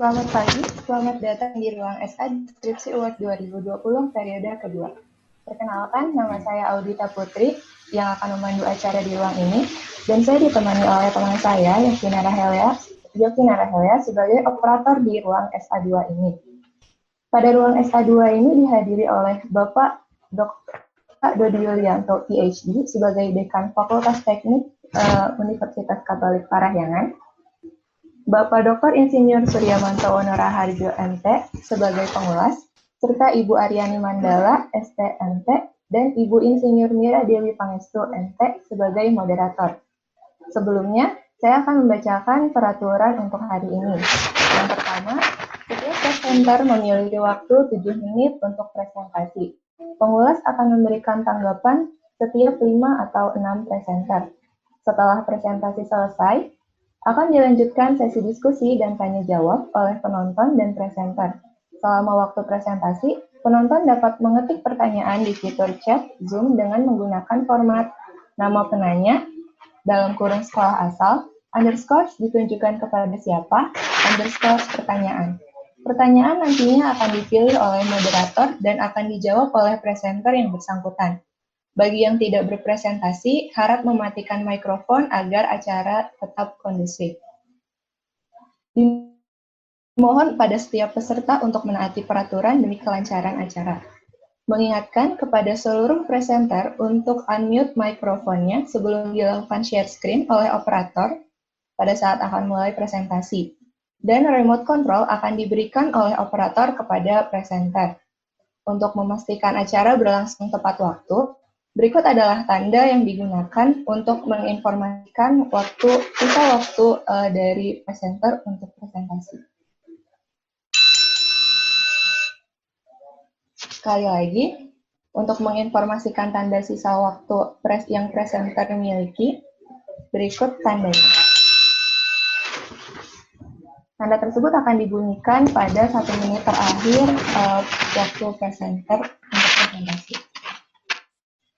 Selamat pagi, selamat datang di ruang SA Skripsi Award 2020 periode kedua. Perkenalkan, nama saya Audita Putri yang akan memandu acara di ruang ini, dan saya ditemani oleh teman saya, Yovina Rahelia, sebagai operator di ruang SA2 ini. Pada ruang SA2 ini dihadiri oleh Bapak Dr. Dodi Yulianto, PhD, sebagai Dekan Fakultas Teknik Universitas Katolik Parahyangan, Bapak Dr. Insinyur Suryamanto Wonoraharjo, MT, sebagai pengulas, serta Ibu Aryani Mandala, ST, MT, dan Ibu Insinyur Mira Dewi Pangestu, MT, sebagai moderator. Sebelumnya, saya akan membacakan peraturan untuk hari ini. Yang pertama, setiap presenter memiliki waktu 7 menit untuk presentasi. Pengulas akan memberikan tanggapan setiap 5 atau 6 presenter. Setelah presentasi selesai, akan dilanjutkan sesi diskusi dan tanya jawab oleh penonton dan presenter. Selama waktu presentasi, penonton dapat mengetik pertanyaan di fitur chat Zoom dengan menggunakan format nama penanya, dalam kurung sekolah asal, underscore ditunjukkan kepada siapa, underscore pertanyaan. Pertanyaan nantinya akan dipilih oleh moderator dan akan dijawab oleh presenter yang bersangkutan. Bagi yang tidak berpresentasi, harap mematikan mikrofon agar acara tetap kondusif. Dimohon pada setiap peserta untuk menaati peraturan demi kelancaran acara. Mengingatkan kepada seluruh presenter untuk unmute mikrofonnya sebelum dilakukan share screen oleh operator pada saat akan mulai presentasi. Dan remote control akan diberikan oleh operator kepada presenter. Untuk memastikan acara berlangsung tepat waktu, berikut adalah tanda yang digunakan untuk menginformasikan sisa waktu dari presenter untuk presentasi. Sekali lagi, untuk menginformasikan tanda sisa waktu yang presenter miliki, berikut tandanya. Tanda tersebut akan dibunyikan pada 1 menit terakhir waktu presenter untuk presentasi.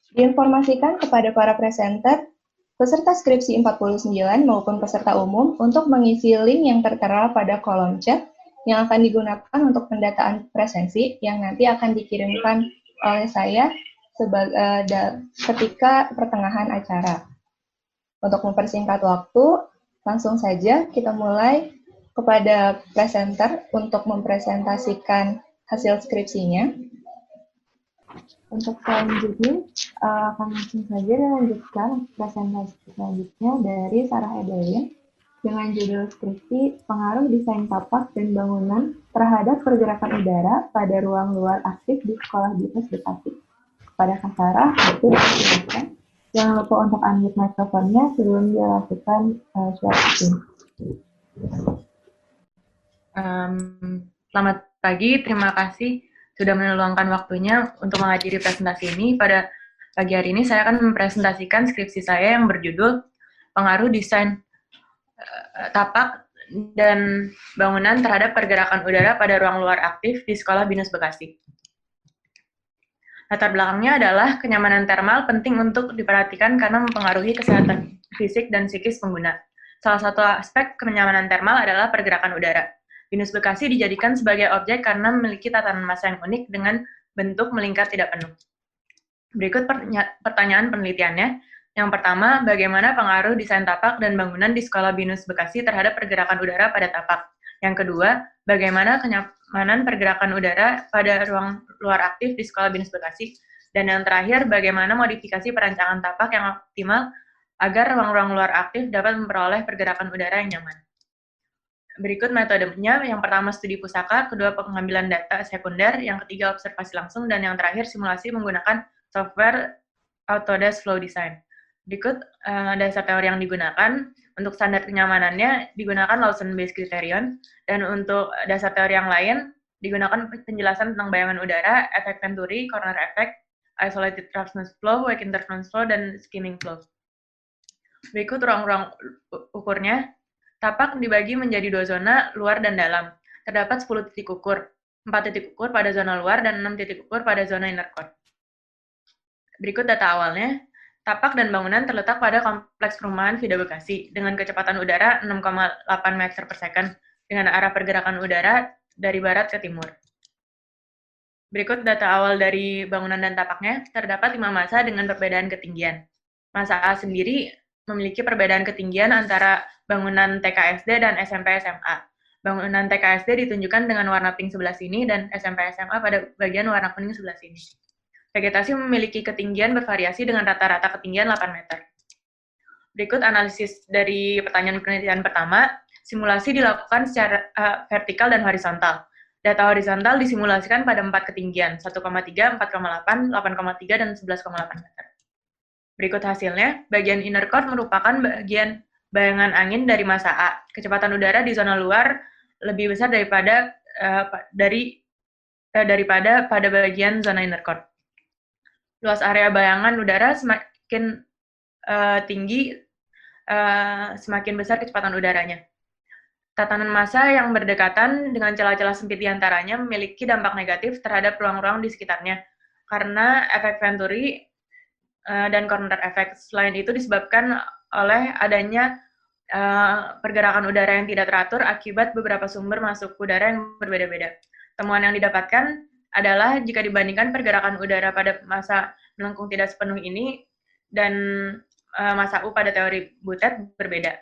Diinformasikan kepada para presenter, peserta skripsi 49 maupun peserta umum untuk mengisi link yang tertera pada kolom chat yang akan digunakan untuk pendataan presensi yang nanti akan dikirimkan oleh saya ketika pertengahan acara. Untuk mempersingkat waktu, langsung saja kita mulai kepada presenter untuk mempresentasikan hasil skripsinya. Untuk selanjutnya, akan langsung saja dilanjutkan presentasi selanjutnya dari Sarah Edelin dengan judul skripsi Pengaruh Desain Tapak dan Bangunan Terhadap Pergerakan Udara pada Ruang Luar Aktif di Sekolah Binus Bekasi. Kepada Kak Sarah, itu dipersilakan. Jangan lupa untuk unmute mikrofonnya sebelum dilakukan share screen. Selamat pagi, terima kasih sudah meluangkan waktunya untuk menghadiri presentasi ini. Pada pagi hari ini saya akan mempresentasikan skripsi saya yang berjudul Pengaruh Desain Tapak dan Bangunan Terhadap Pergerakan Udara pada Ruang Luar Aktif di Sekolah Binus Bekasi. Latar belakangnya adalah kenyamanan termal penting untuk diperhatikan karena mempengaruhi kesehatan fisik dan psikis pengguna. Salah satu aspek kenyamanan termal adalah pergerakan udara. Binus Bekasi dijadikan sebagai objek karena memiliki tatanan massa yang unik dengan bentuk melingkar tidak penuh. Berikut pertanyaan penelitiannya. Yang pertama, bagaimana pengaruh desain tapak dan bangunan di Sekolah Binus Bekasi terhadap pergerakan udara pada tapak? Yang kedua, bagaimana kenyamanan pergerakan udara pada ruang luar aktif di Sekolah Binus Bekasi? Dan yang terakhir, bagaimana modifikasi perancangan tapak yang optimal agar ruang-ruang luar aktif dapat memperoleh pergerakan udara yang nyaman? Berikut metodenya, yang pertama studi pusaka, kedua pengambilan data sekunder, yang ketiga observasi langsung, dan yang terakhir simulasi menggunakan software Autodesk Flow Design. Berikut dasar teori yang digunakan. Untuk standar kenyamanannya digunakan Lawson-Based Criterion, dan untuk dasar teori yang lain digunakan penjelasan tentang bayangan udara, efek Venturi, corner effect, isolated roughness flow, wake interference flow, dan skimming flow. Berikut ruang-ruang ukurnya. Tapak dibagi menjadi 2 zona, luar dan dalam. Terdapat 10 titik ukur, 4 titik ukur pada zona luar dan 6 titik ukur pada zona inner core. Berikut data awalnya. Tapak dan bangunan terletak pada kompleks perumahan Vida Bekasi dengan kecepatan udara 6,8 meter per second. dengan arah pergerakan udara dari barat ke timur. Berikut data awal dari bangunan dan tapaknya. Terdapat 5 masa dengan perbedaan ketinggian. Masa A sendiri memiliki perbedaan ketinggian antara bangunan TKSD dan SMP SMA. Bangunan TKSD ditunjukkan dengan warna pink sebelah sini dan SMP SMA pada bagian warna kuning sebelah sini. Vegetasi memiliki ketinggian bervariasi dengan rata-rata ketinggian 8 meter. Berikut analisis dari pertanyaan penelitian pertama. Simulasi dilakukan secara vertikal dan horizontal. Data horizontal disimulasikan pada 4 ketinggian, 1,3, 4,8, 8,3, dan 11,8 meter. Berikut hasilnya, bagian inner core merupakan bagian bayangan angin dari masa A. Kecepatan udara di zona luar lebih besar daripada pada bagian zona inner core. Luas area bayangan udara semakin tinggi, semakin besar kecepatan udaranya. Tatanan massa yang berdekatan dengan celah-celah sempit di antaranya memiliki dampak negatif terhadap ruang-ruang di sekitarnya, karena efek Venturi dan corner effect. Selain itu disebabkan oleh adanya pergerakan udara yang tidak teratur akibat beberapa sumber masuk udara yang berbeda-beda. Temuan yang didapatkan adalah jika dibandingkan pergerakan udara pada masa melengkung tidak sepenuh ini dan masa U pada teori Butet berbeda.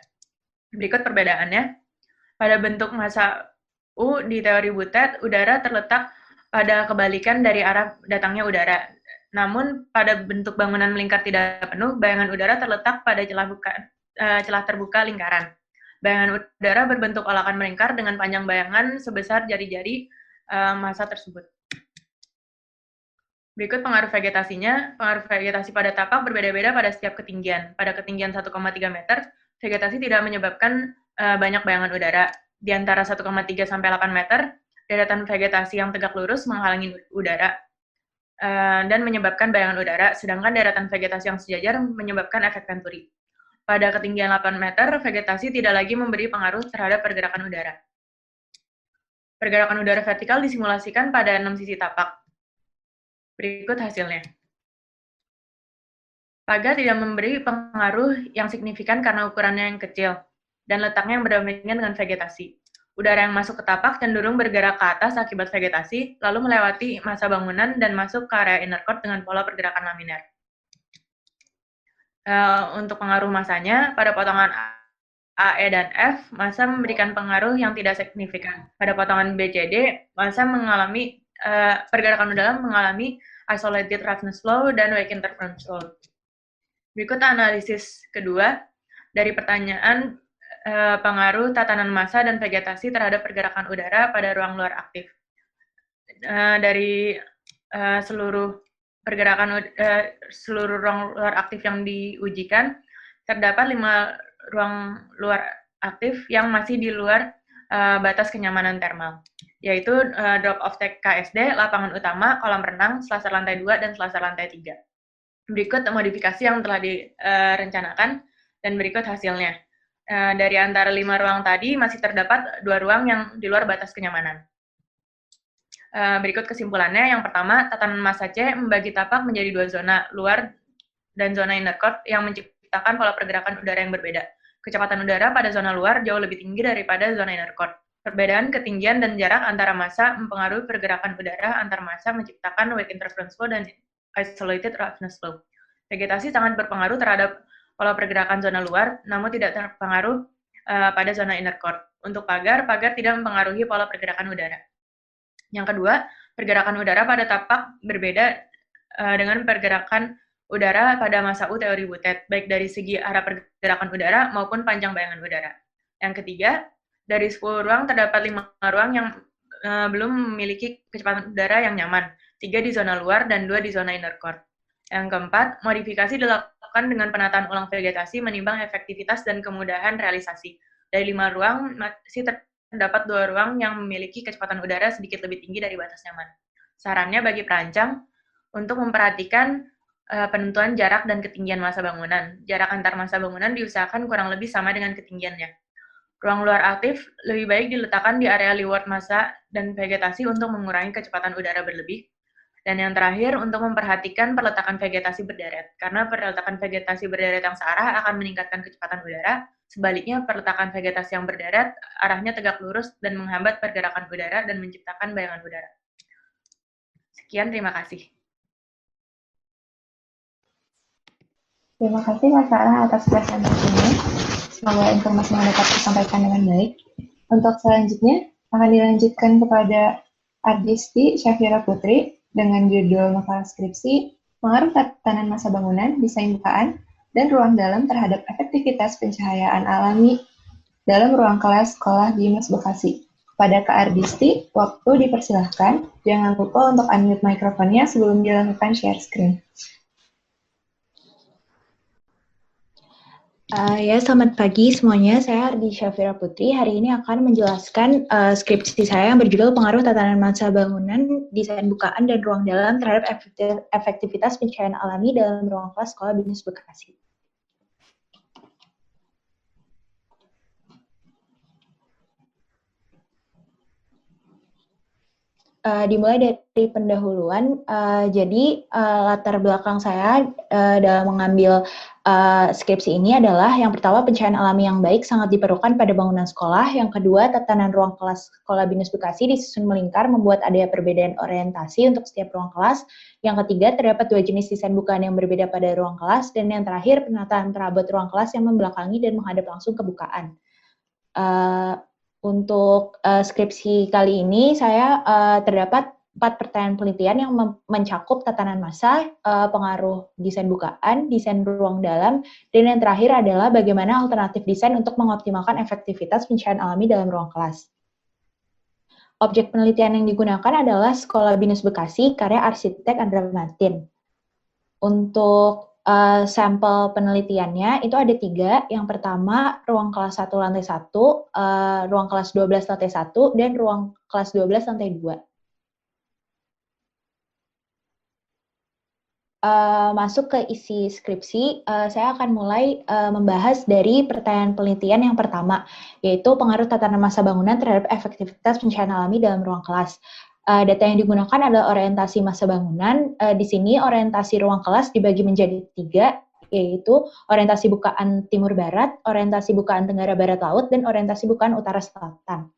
Berikut perbedaannya. Pada bentuk massa U di teori Butet, udara terletak pada kebalikan dari arah datangnya udara. Namun, pada bentuk bangunan melingkar tidak penuh, bayangan udara terletak pada celah terbuka lingkaran. Bayangan udara berbentuk olakan melingkar dengan panjang bayangan sebesar jari-jari massa tersebut. Berikut pengaruh vegetasinya. Pengaruh vegetasi pada tapak berbeda-beda pada setiap ketinggian. Pada ketinggian 1,3 meter, vegetasi tidak menyebabkan banyak bayangan udara. Di antara 1,3 sampai 8 meter, daratan vegetasi yang tegak lurus menghalangi udara dan menyebabkan bayangan udara, sedangkan daratan vegetasi yang sejajar menyebabkan efek Venturi. Pada ketinggian 8 meter, vegetasi tidak lagi memberi pengaruh terhadap pergerakan udara. Pergerakan udara vertikal disimulasikan pada 6 sisi tapak. Berikut hasilnya. Pagar tidak memberi pengaruh yang signifikan karena ukurannya yang kecil dan letaknya yang berdampingan dengan vegetasi. Udara yang masuk ke tapak cenderung bergerak ke atas akibat vegetasi, lalu melewati massa bangunan dan masuk ke area inner core dengan pola pergerakan laminar. Untuk pengaruh massanya, pada potongan A, E, dan F, massa memberikan pengaruh yang tidak signifikan. Pada potongan B, C, D, massa mengalami pergerakan udara mengalami isolated roughness flow dan wake interference flow. Berikut analisis kedua dari pertanyaan pengaruh tatanan massa dan vegetasi terhadap pergerakan udara pada ruang luar aktif. Dari seluruh ruang luar aktif yang diujikan, terdapat 5 ruang luar aktif yang masih di luar batas kenyamanan termal, yaitu drop-off TKSD, lapangan utama, kolam renang, selasar lantai 2, dan selasar lantai 3. Berikut modifikasi yang telah direncanakan dan berikut hasilnya. Dari antara 5 ruang tadi masih terdapat 2 ruang yang di luar batas kenyamanan. Berikut kesimpulannya. Yang pertama, tatanan massa C membagi tapak menjadi 2 zona, luar dan zona inner core yang menciptakan pola pergerakan udara yang berbeda. Kecepatan udara pada zona luar jauh lebih tinggi daripada zona inner core. Perbedaan ketinggian dan jarak antara massa mempengaruhi pergerakan udara antar massa menciptakan wake interference flow dan isolated roughness flow. Vegetasi sangat berpengaruh terhadap pola pergerakan zona luar, namun tidak terpengaruh pada zona inner core. Untuk pagar tidak mempengaruhi pola pergerakan udara. Yang kedua, pergerakan udara pada tapak berbeda dengan pergerakan udara pada massa U teori Butet, baik dari segi arah pergerakan udara maupun panjang bayangan udara. Yang ketiga, dari 10 ruang terdapat 5 ruang yang belum memiliki kecepatan udara yang nyaman, 3 di zona luar dan 2 di zona inner core. Yang keempat, modifikasi dilakukan dengan penataan ulang vegetasi menimbang efektivitas dan kemudahan realisasi. Dari 5 ruang, masih terdapat 2 ruang yang memiliki kecepatan udara sedikit lebih tinggi dari batas nyaman. Sarannya bagi perancang untuk memperhatikan penentuan jarak dan ketinggian massa bangunan. Jarak antar massa bangunan diusahakan kurang lebih sama dengan ketinggiannya. Ruang luar aktif lebih baik diletakkan di area leeward massa dan vegetasi untuk mengurangi kecepatan udara berlebih. Dan yang terakhir, untuk memperhatikan perletakan vegetasi berderet. Karena perletakan vegetasi berderet yang searah akan meningkatkan kecepatan udara, Sebaliknya, perletakan vegetasi yang berdarat arahnya tegak lurus dan menghambat pergerakan udara dan menciptakan bayangan udara. Sekian, terima kasih. Terima kasih Kak Sarah atas presentasinya. Semoga informasi yang dapat disampaikan dengan baik. Untuk selanjutnya, akan dilanjutkan kepada Ardisti Syafira Putri dengan judul makalah skripsi Pengaruh Tatanan Masa Bangunan, Desain Bukaan, dan Ruang Dalam terhadap Efektivitas Pencahayaan Alami dalam Ruang Kelas Sekolah BINUS Bekasi. Pada Kak Ardisti, waktu dipersilahkan. Jangan lupa untuk unmute mikrofonnya sebelum dilakukan share screen. Selamat pagi semuanya. Saya Ardi Syafira Putri. Hari ini akan menjelaskan skripsi saya yang berjudul Pengaruh Tatanan Masa Bangunan, Desain Bukaan, dan Ruang Dalam terhadap Efektivitas Pencahayaan Alami dalam Ruang Kelas Sekolah BINUS Bekasi. Dimulai dari pendahuluan. Jadi latar belakang saya dalam mengambil skripsi ini adalah yang pertama, pencahayaan alami yang baik sangat diperlukan pada bangunan sekolah. Yang kedua, tatanan ruang kelas sekolah BINUS Bekasi disusun melingkar membuat adanya perbedaan orientasi untuk setiap ruang kelas. Yang ketiga, terdapat dua jenis desain bukaan yang berbeda pada ruang kelas. Dan yang terakhir, penataan perabot ruang kelas yang membelakangi dan menghadap langsung ke bukaan. Untuk skripsi kali ini saya terdapat 4 pertanyaan penelitian yang mencakup tatanan massa, pengaruh desain bukaan, desain ruang dalam, dan yang terakhir adalah bagaimana alternatif desain untuk mengoptimalkan efektivitas pencahayaan alami dalam ruang kelas. Objek penelitian yang digunakan adalah Sekolah BINUS Bekasi, karya arsitek Andra Martin. Untuk sampel penelitiannya itu ada 3. Yang pertama, ruang kelas 1 lantai 1, ruang kelas 12 lantai 1, dan ruang kelas 12 lantai 2. Masuk ke isi skripsi, saya akan mulai membahas dari pertanyaan penelitian yang pertama, yaitu pengaruh tatanan massa bangunan terhadap efektivitas pencahayaan alami dalam ruang kelas. Data yang digunakan adalah orientasi massa bangunan. Di sini orientasi ruang kelas dibagi menjadi 3, yaitu orientasi bukaan timur barat, orientasi bukaan tenggara barat laut, dan orientasi bukaan utara selatan.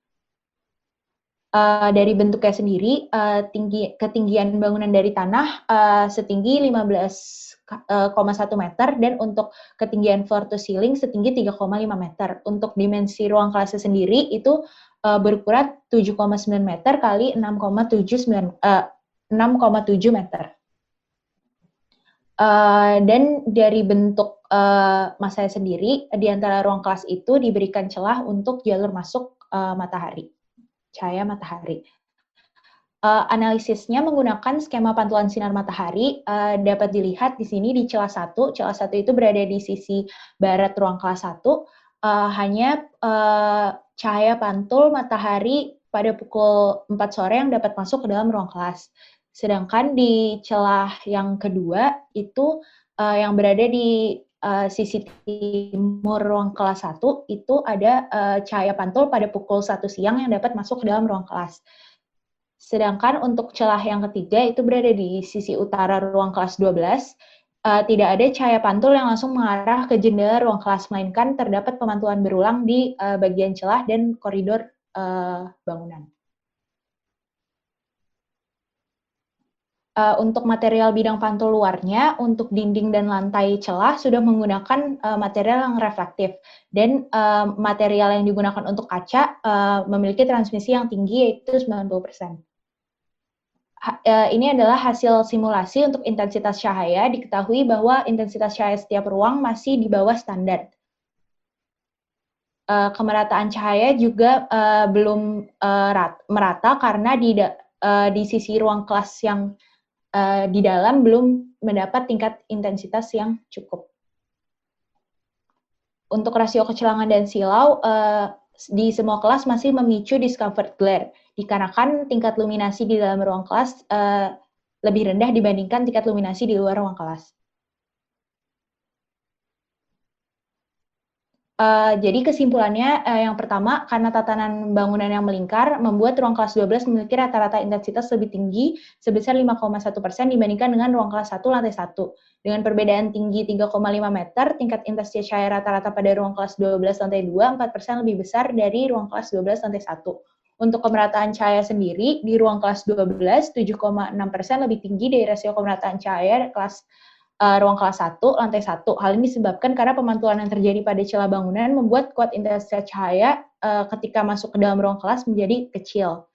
Dari bentuknya sendiri, ketinggian bangunan dari tanah setinggi 15,1 meter, dan untuk ketinggian floor to ceiling setinggi 3,5 meter. Untuk dimensi ruang kelasnya sendiri itu berukuran 7,9 meter kali 6,7 meter. Dan dari bentuk massanya sendiri, di antara ruang kelas itu diberikan celah untuk jalur masuk matahari, cahaya matahari. Analisisnya menggunakan skema pantulan sinar matahari, dapat dilihat di sini di celah 1. Celah 1 itu berada di sisi barat ruang kelas 1, hanya cahaya pantul matahari pada pukul 4 sore yang dapat masuk ke dalam ruang kelas. Sedangkan di celah yang kedua itu yang berada di sisi timur ruang kelas 1 itu ada cahaya pantul pada pukul 1 siang yang dapat masuk ke dalam ruang kelas. Sedangkan untuk celah yang ketiga itu berada di sisi utara ruang kelas 12, tidak ada cahaya pantul yang langsung mengarah ke jendela ruang kelas, melainkan terdapat pemantulan berulang di bagian celah dan koridor bangunan. Untuk material bidang pantul luarnya, untuk dinding dan lantai celah sudah menggunakan material yang reflektif, dan material yang digunakan untuk kaca memiliki transmisi yang tinggi, yaitu 90%. Ini adalah hasil simulasi untuk intensitas cahaya. Diketahui bahwa intensitas cahaya setiap ruang masih di bawah standar. Kemerataan cahaya juga belum merata karena di sisi ruang kelas yang di dalam belum mendapat tingkat intensitas yang cukup. Untuk rasio kecilangan dan silau, di semua kelas masih memicu discomfort glare, dikarenakan tingkat luminasi di dalam ruang kelas lebih rendah dibandingkan tingkat luminasi di luar ruang kelas. Jadi kesimpulannya yang pertama, karena tatanan bangunan yang melingkar membuat ruang kelas 12 memiliki rata-rata intensitas lebih tinggi sebesar 5,1% dibandingkan dengan ruang kelas 1 lantai 1. Dengan perbedaan tinggi 3,5 meter, tingkat intensitas cahaya rata-rata pada ruang kelas 12 lantai 2 4% lebih besar dari ruang kelas 12 lantai 1. Untuk kemerataan cahaya sendiri, di ruang kelas 12, 7,6% lebih tinggi dari rasio kemerataan cahaya kelas ruang kelas 1, lantai 1. Hal ini disebabkan karena pemantulan yang terjadi pada celah bangunan membuat kuat intensitas cahaya ketika masuk ke dalam ruang kelas menjadi kecil.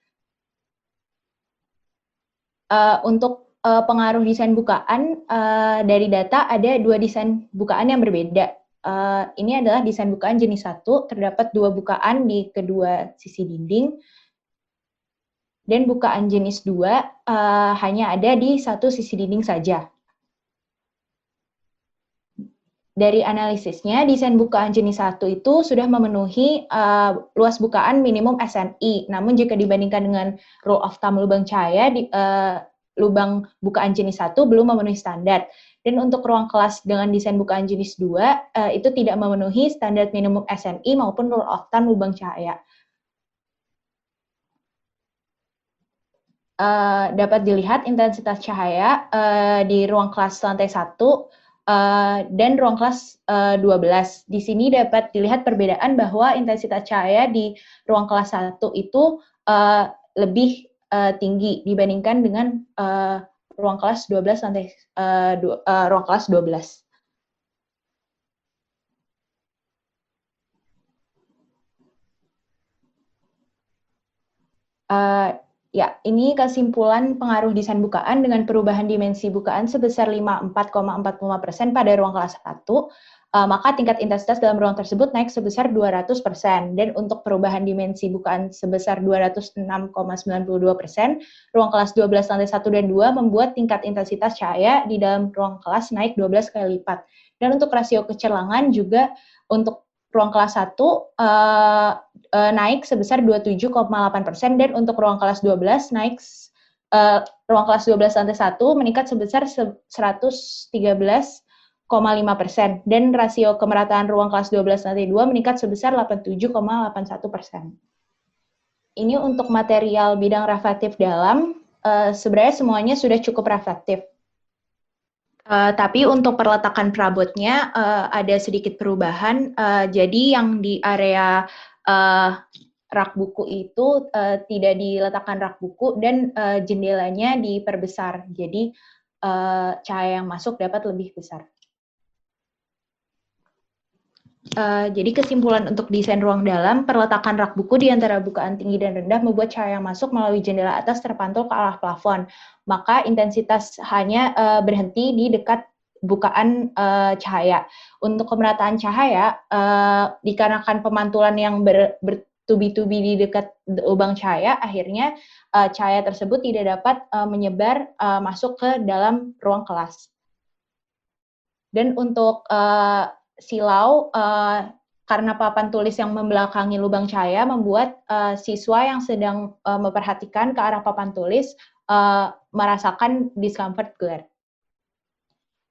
Untuk pengaruh desain bukaan, dari data ada 2 desain bukaan yang berbeda. Ini adalah desain bukaan jenis 1, terdapat 2 bukaan di kedua sisi dinding, dan bukaan jenis 2 hanya ada di satu sisi dinding saja. Dari analisisnya, desain bukaan jenis 1 itu sudah memenuhi luas bukaan minimum SNI. Namun jika dibandingkan dengan rule of thumb lubang cahaya, lubang bukaan jenis 1 belum memenuhi standar. Dan untuk ruang kelas dengan desain bukaan jenis 2, itu tidak memenuhi standar minimum SNI maupun rule of thumb lubang cahaya. Dapat dilihat intensitas cahaya di ruang kelas lantai 1 dan ruang kelas 12. Di sini dapat dilihat perbedaan bahwa intensitas cahaya di ruang kelas 1 itu lebih tinggi dibandingkan dengan ruang kelas 12 lantai ruang kelas 12. Ya, ini kesimpulan pengaruh desain bukaan dengan perubahan dimensi bukaan sebesar 54,45% pada ruang kelas 1, maka tingkat intensitas dalam ruang tersebut naik sebesar 200%. Dan untuk perubahan dimensi bukaan sebesar 206,92%, ruang kelas 12 lantai 1 dan 2 membuat tingkat intensitas cahaya di dalam ruang kelas naik 12 kali lipat. Dan untuk rasio kecelangan juga untuk ruang kelas 1 naik sebesar 27,8%, dan untuk ruang kelas 12 naik ruang kelas 12 lantai 1 meningkat sebesar 113,5%, dan rasio kemerataan ruang kelas 12 lantai 2 meningkat sebesar 87,81%. Ini untuk material bidang reflektif dalam, sebenarnya semuanya sudah cukup reflektif. Tapi untuk perletakan perabotnya ada sedikit perubahan. Jadi yang di area rak buku itu tidak diletakkan rak buku, dan jendelanya diperbesar. Jadi cahaya yang masuk dapat lebih besar. Jadi kesimpulan untuk desain ruang dalam, perletakan rak buku di antara bukaan tinggi dan rendah membuat cahaya yang masuk melalui jendela atas terpantul ke arah plafon. Maka intensitas hanya berhenti di dekat bukaan cahaya. Untuk kemerataan cahaya, dikarenakan pemantulan yang bertubi-tubi di dekat lubang cahaya, akhirnya cahaya tersebut tidak dapat menyebar masuk ke dalam ruang kelas. Dan untuk silau, karena papan tulis yang membelakangi lubang cahaya membuat siswa yang sedang memperhatikan ke arah papan tulis merasakan discomfort glare.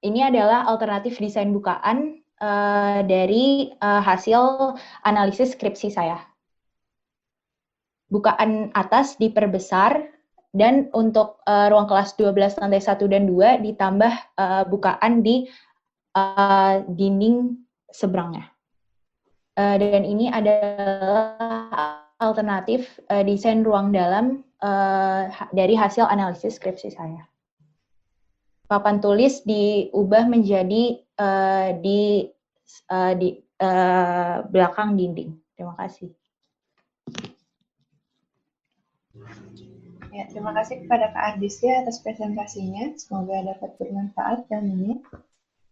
Ini adalah alternatif desain bukaan dari hasil analisis skripsi saya. Bukaan atas diperbesar, dan untuk ruang kelas 12 lantai 1 dan 2 ditambah bukaan di dinding seberangnya. Dan ini adalah alternatif desain ruang dalam dari hasil analisis skripsi saya. Papan tulis diubah menjadi di belakang dinding. Terima kasih. Ya, terima kasih kepada Kak Ardisya atas presentasinya. Semoga dapat bermanfaat ilmunya.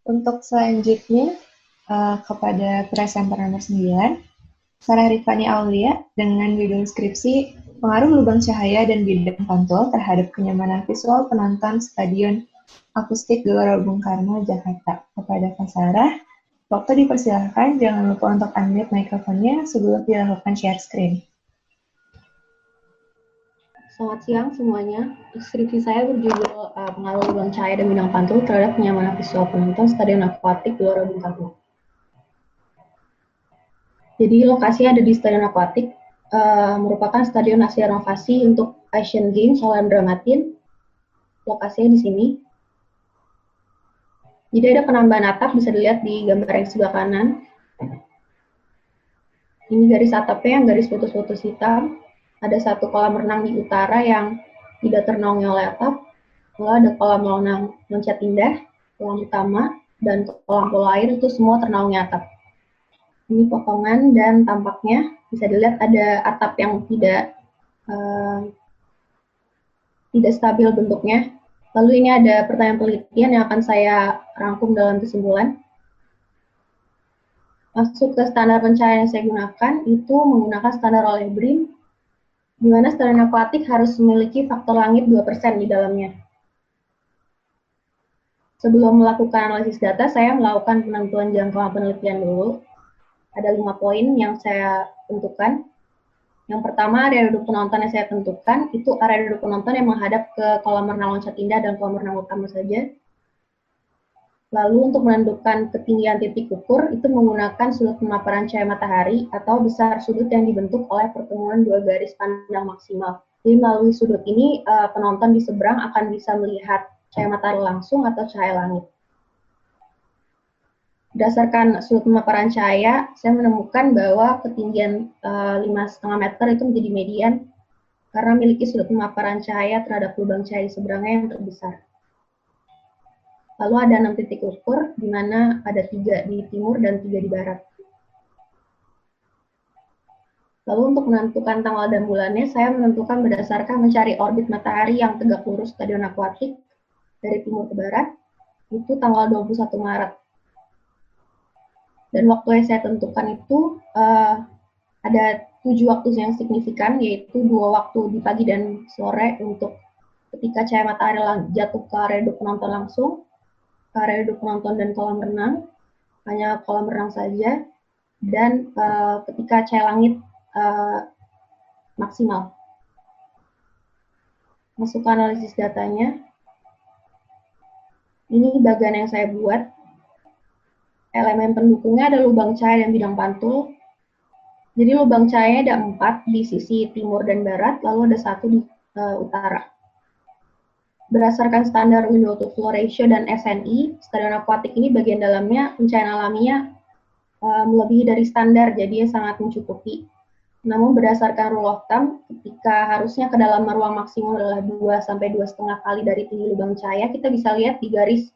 Untuk selanjutnya, kepada presenter nomor 9, Sarah Rifani Aulia dengan judul skripsi Pengaruh Lubang Cahaya dan Bidang Pantul terhadap Kenyamanan Visual Penonton Stadion Akustik Gelora Bung Karno, Jakarta. Kepada Kak Sarah, waktu dipersilahkan, jangan lupa untuk unmute mikrofonnya sebelum dilakukan share screen. Selamat siang semuanya. Skripsi saya berjudul Pengaruh Lubang Cahaya dan Bidang Pantul terhadap Kenyamanan Visual Penonton Stadion Akuatik Gelora Bung Karno. Jadi lokasinya ada di Stadion Akuatik, merupakan stadion hasil renovasi untuk Asian Games oleh Dramatin. Lokasinya di sini. Jadi ada penambahan atap, bisa dilihat di gambar yang sebelah kanan. Ini garis atapnya yang garis putus-putus hitam. Ada satu kolam renang di utara yang tidak ternaungi oleh atap. Lalu ada kolam renang loncat indah, kolam utama, dan kolam polo air itu semua ternaungi atap. Ini potongan dan tampaknya bisa dilihat ada atap yang tidak stabil bentuknya. Lalu ini ada pertanyaan penelitian yang akan saya rangkum dalam kesimpulan. Masuk ke standar pencahayaan yang saya gunakan, itu menggunakan standar oleh BREEAM, di mana stadion akuatik harus memiliki faktor langit 2% di dalamnya. Sebelum melakukan analisis data, saya melakukan penentuan jangkauan penelitian dulu. Ada 5 poin yang saya tentukan. Yang pertama, area duduk penonton yang saya tentukan, itu area duduk penonton yang menghadap ke kolam renang loncat indah dan kolam renang utama saja. Lalu untuk menentukan ketinggian titik ukur, itu menggunakan sudut pemaparan cahaya matahari atau besar sudut yang dibentuk oleh pertemuan dua garis pandang maksimal. Jadi melalui sudut ini, penonton di seberang akan bisa melihat cahaya matahari langsung atau cahaya langit. Berdasarkan sudut pemaparan cahaya, saya menemukan bahwa ketinggian 5,5 meter itu menjadi median karena memiliki sudut pemaparan cahaya terhadap lubang cahaya di seberangnya yang terbesar. Lalu ada 6 titik ukur, di mana ada 3 di timur dan 3 di barat. Lalu untuk menentukan tanggal dan bulannya, saya menentukan berdasarkan mencari orbit matahari yang tegak lurus stadion akuatik dari timur ke barat, itu tanggal 21 Maret. Dan waktu yang saya tentukan itu ada 7 waktu yang signifikan, yaitu 2 waktu di pagi dan sore untuk ketika cahaya matahari jatuh ke area duduk penonton langsung, ke area duduk penonton dan kolam renang, hanya kolam renang saja, dan ketika cahaya langit maksimal. Masuk ke analisis datanya. Ini bagian yang saya buat. Elemen pendukungnya ada lubang cahaya dan bidang pantul. Jadi lubang cahaya ada 4 di sisi timur dan barat, lalu ada 1 di utara. Berdasarkan standar window to floor ratio dan SNI, stadion akuatik ini bagian dalamnya pencahayaan alaminya melebihi dari standar, jadi sangat mencukupi. Namun berdasarkan rule of thumb, ketika harusnya kedalaman ruang maksimum adalah 2–2,5 kali dari tinggi lubang cahaya, kita bisa lihat di garis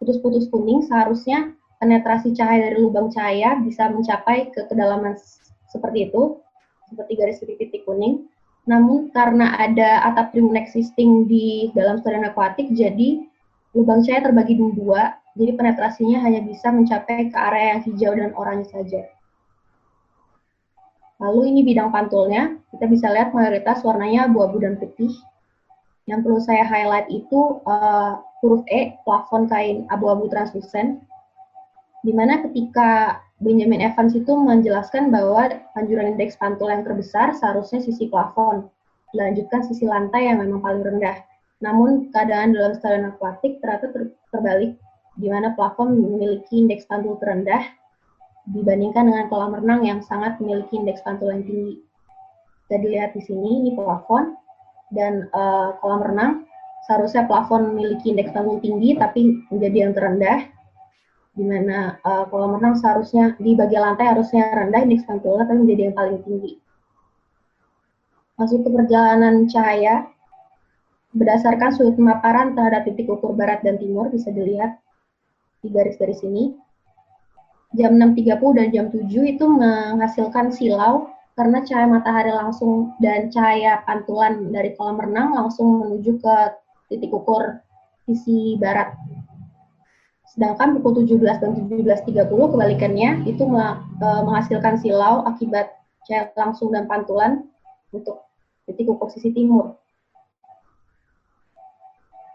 putus-putus kuning, seharusnya penetrasi cahaya dari lubang cahaya bisa mencapai ke kedalaman seperti itu, seperti garis titik-titik kuning. Namun karena ada atap tribun existing di dalam stadion akuatik, jadi lubang cahaya terbagi 2, jadi penetrasinya hanya bisa mencapai ke area yang hijau dan oranye saja. Lalu ini bidang pantulnya, kita bisa lihat mayoritas warnanya abu-abu dan putih. Yang perlu saya highlight itu huruf E, plafon kain abu-abu translucent, di mana ketika Benjamin Evans itu menjelaskan bahwa anjuran indeks pantul yang terbesar seharusnya sisi plafon, dilanjutkan sisi lantai yang memang paling rendah. Namun keadaan dalam stadion akuatik ternyata terbalik, di mana plafon memiliki indeks pantul terendah dibandingkan dengan kolam renang yang sangat memiliki indeks pantul yang tinggi. Bisa dilihat di sini, ini plafon, dan kolam renang seharusnya plafon memiliki indeks pantul tinggi, tapi menjadi yang terendah, di mana kolam renang seharusnya di bagian lantai harusnya rendah indeks pantulnya, tapi menjadi yang paling tinggi. Masuk ke perjalanan cahaya, berdasarkan sudut pemaparan terhadap titik ukur barat dan timur, bisa dilihat di garis-garis ini. Jam 6.30 dan jam 7 itu menghasilkan silau karena cahaya matahari langsung dan cahaya pantulan dari kolam renang langsung menuju ke titik ukur sisi barat. Sedangkan pukul 17 dan 17.30 kebalikannya itu menghasilkan silau akibat cahaya langsung dan pantulan untuk titik ukur sisi timur.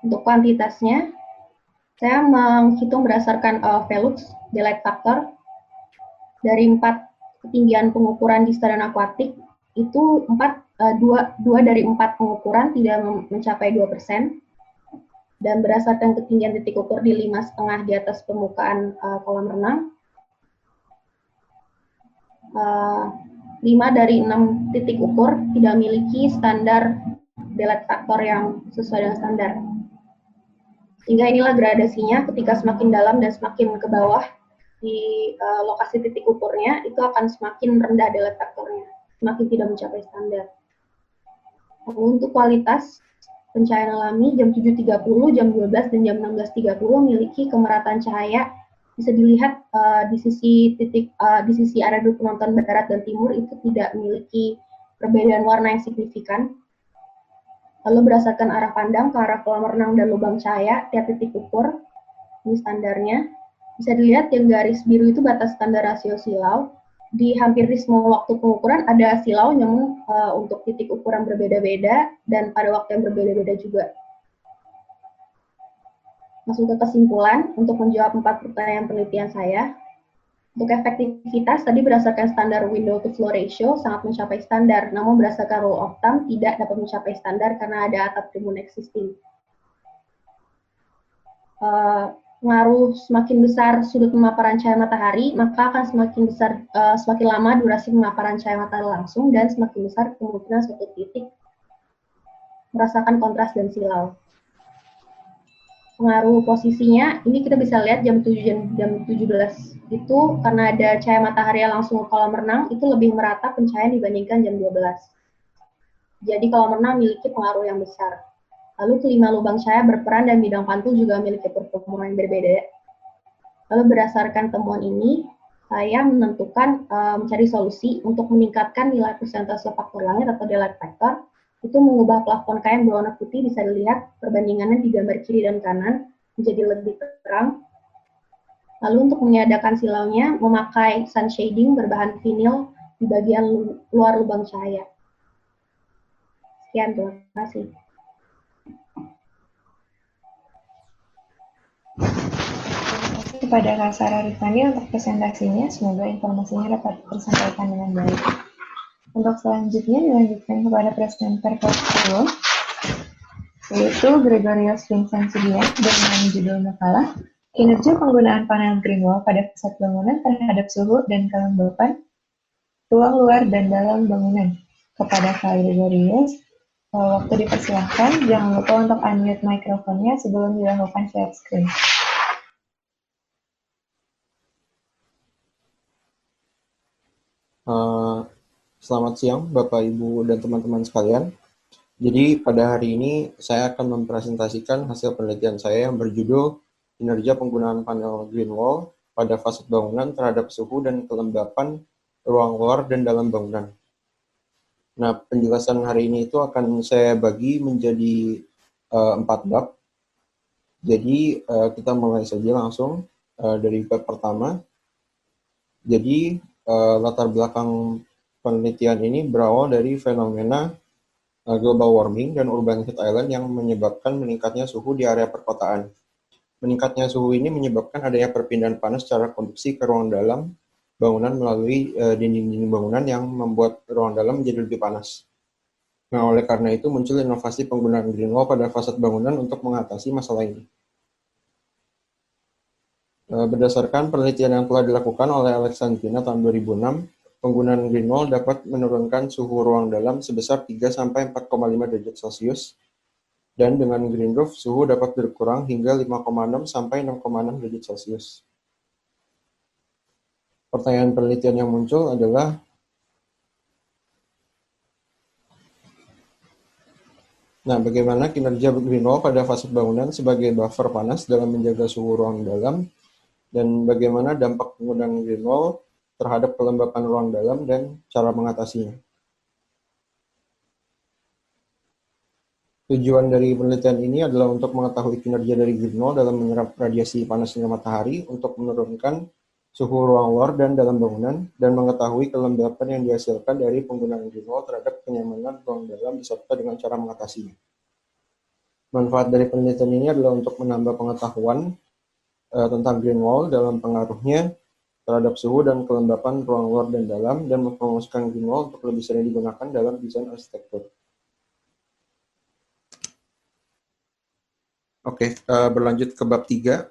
Untuk kuantitasnya, saya menghitung berdasarkan Velux daylight factor dari 4 ketinggian pengukuran di stadion akuatik itu 2 dari 4 pengukuran tidak mencapai 2%. Dan berdasarkan ketinggian titik ukur di 5,5 di atas permukaan kolam renang, 5 dari 6 titik ukur tidak memiliki standar daylight factor yang sesuai dengan standar. Sehingga inilah gradasinya, ketika semakin dalam dan semakin ke bawah di lokasi titik ukurnya, itu akan semakin rendah daylight factornya, semakin tidak mencapai standar. Lalu untuk kualitas pencahayaan alami jam 7.30, jam 12, dan jam 16.30 memiliki kemerataan cahaya. Bisa dilihat di sisi area penonton barat dan timur itu tidak memiliki perbedaan warna yang signifikan. Lalu berdasarkan arah pandang ke arah kolam renang dan lubang cahaya tiap titik ukur, ini standarnya. Bisa dilihat yang garis biru itu batas standar rasio silau. Di hampir di semua waktu pengukuran ada silau, namun untuk titik ukuran berbeda-beda dan pada waktu yang berbeda-beda juga. Masuk ke kesimpulan untuk menjawab 4 pertanyaan penelitian saya. Untuk efektivitas, tadi berdasarkan standar window to floor ratio sangat mencapai standar, namun berdasarkan rule of thumb tidak dapat mencapai standar karena ada atap tribun existing. Pengaruh semakin besar sudut pemaparan cahaya matahari, maka akan semakin lama durasi pemaparan cahaya matahari langsung dan semakin besar kemungkinan suatu titik merasakan kontras dan silau. Pengaruh posisinya, ini kita bisa lihat jam 7 jam 17 itu karena ada cahaya matahari yang langsung ke kolam renang, itu lebih merata pencahayaan dibandingkan jam 12. Jadi kolam renang memiliki pengaruh yang besar. Lalu kelima lubang cahaya berperan dan bidang pantul juga memiliki performa yang berbeda. Lalu berdasarkan temuan ini, saya menentukan mencari solusi untuk meningkatkan nilai persentase faktor langit atau daylight factor. Itu mengubah plafon kain berwarna putih, bisa dilihat perbandingannya di gambar kiri dan kanan menjadi lebih terang. Lalu untuk meniadakan silaunya, memakai sun shading berbahan vinil di bagian luar lubang cahaya. Sekian, terima kasih. Terima kasih kepada Kak Sarah Rifani untuk presentasinya. Semoga informasinya dapat tersampaikan dengan baik. Untuk selanjutnya dilanjutkan kepada presenter kelas 10, yaitu Gregorius Vincent Sugian dengan judul makalah Kinerja Penggunaan Panel Green Wall pada Fasad Bangunan Terhadap Suhu dan Kelembapan Ruang Luar dan Dalam Bangunan. Kepada Kak Gregorius, waktu dipersilahkan, jangan lupa untuk unmute mikrofonnya sebelum dilakukan share screen. Selamat siang Bapak, Ibu, dan teman-teman sekalian. Jadi pada hari ini saya akan mempresentasikan hasil penelitian saya yang berjudul Kinerja Penggunaan Panel Green Wall pada Fasad Bangunan Terhadap Suhu dan Kelembapan Ruang Luar dan Dalam Bangunan. Nah, penjelasan hari ini itu akan saya bagi menjadi 4 bab. Jadi kita mulai saja langsung dari bab pertama. Jadi latar belakang penelitian ini berawal dari fenomena global warming dan urban heat island yang menyebabkan meningkatnya suhu di area perkotaan. Meningkatnya suhu ini menyebabkan adanya perpindahan panas secara konduksi ke ruang dalam bangunan melalui dinding-dinding bangunan yang membuat ruang dalam menjadi lebih panas. Nah, oleh karena itu muncul inovasi penggunaan green wall pada fasad bangunan untuk mengatasi masalah ini. Berdasarkan penelitian yang telah dilakukan oleh Alexandrina tahun 2006, penggunaan green wall dapat menurunkan suhu ruang dalam sebesar 3-4,5 derajat Celcius, dan dengan green roof suhu dapat berkurang hingga 5,6-6,6 derajat Celcius. Pertanyaan penelitian yang muncul adalah, bagaimana kinerja green wall pada fasad bangunan sebagai buffer panas dalam menjaga suhu ruang dalam, dan bagaimana dampak penggunaan green wall terhadap kelembapan ruang dalam dan cara mengatasinya. Tujuan dari penelitian ini adalah untuk mengetahui kinerja dari green wall dalam menyerap radiasi panas sinar matahari untuk menurunkan suhu ruang luar dan dalam bangunan, dan mengetahui kelembapan yang dihasilkan dari penggunaan green wall terhadap kenyamanan ruang dalam beserta dengan cara mengatasinya. Manfaat dari penelitian ini adalah untuk menambah pengetahuan tentang green wall dalam pengaruhnya terhadap suhu dan kelembapan ruang luar dan dalam, dan mempromosikan green wall untuk lebih sering digunakan dalam desain arsitektur. Oke, berlanjut ke bab 3.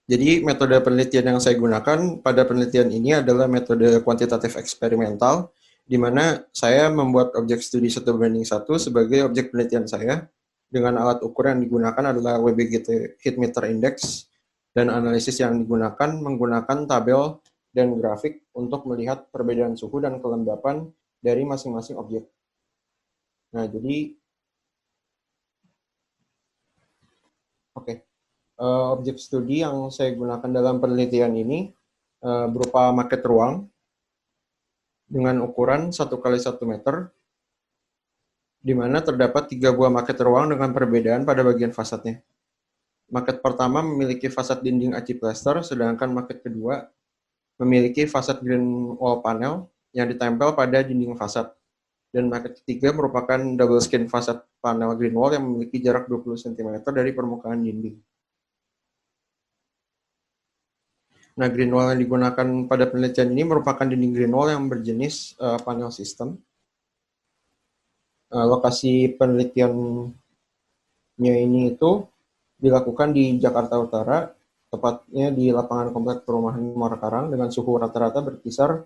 Jadi metode penelitian yang saya gunakan pada penelitian ini adalah metode kuantitatif eksperimental, di mana saya membuat objek studi 1:1 sebagai objek penelitian saya, dengan alat ukur yang digunakan adalah WBGT Heat Meter Index, dan analisis yang digunakan menggunakan tabel dan grafik untuk melihat perbedaan suhu dan kelembapan dari masing-masing objek. Nah, jadi, objek studi yang saya gunakan dalam penelitian ini berupa maket ruang dengan ukuran 1x1 meter, di mana terdapat 3 buah maket ruang dengan perbedaan pada bagian fasadnya. Maket pertama memiliki fasad dinding aci plaster, sedangkan maket kedua memiliki fasad green wall panel yang ditempel pada dinding fasad. Dan maket ketiga merupakan double skin fasad panel green wall yang memiliki jarak 20 cm dari permukaan dinding. Nah, green wall yang digunakan pada penelitian ini merupakan dinding green wall yang berjenis panel sistem. Lokasi penelitiannya ini itu dilakukan di Jakarta Utara, tepatnya di lapangan komplek perumahan Muara Karang dengan suhu rata-rata berkisar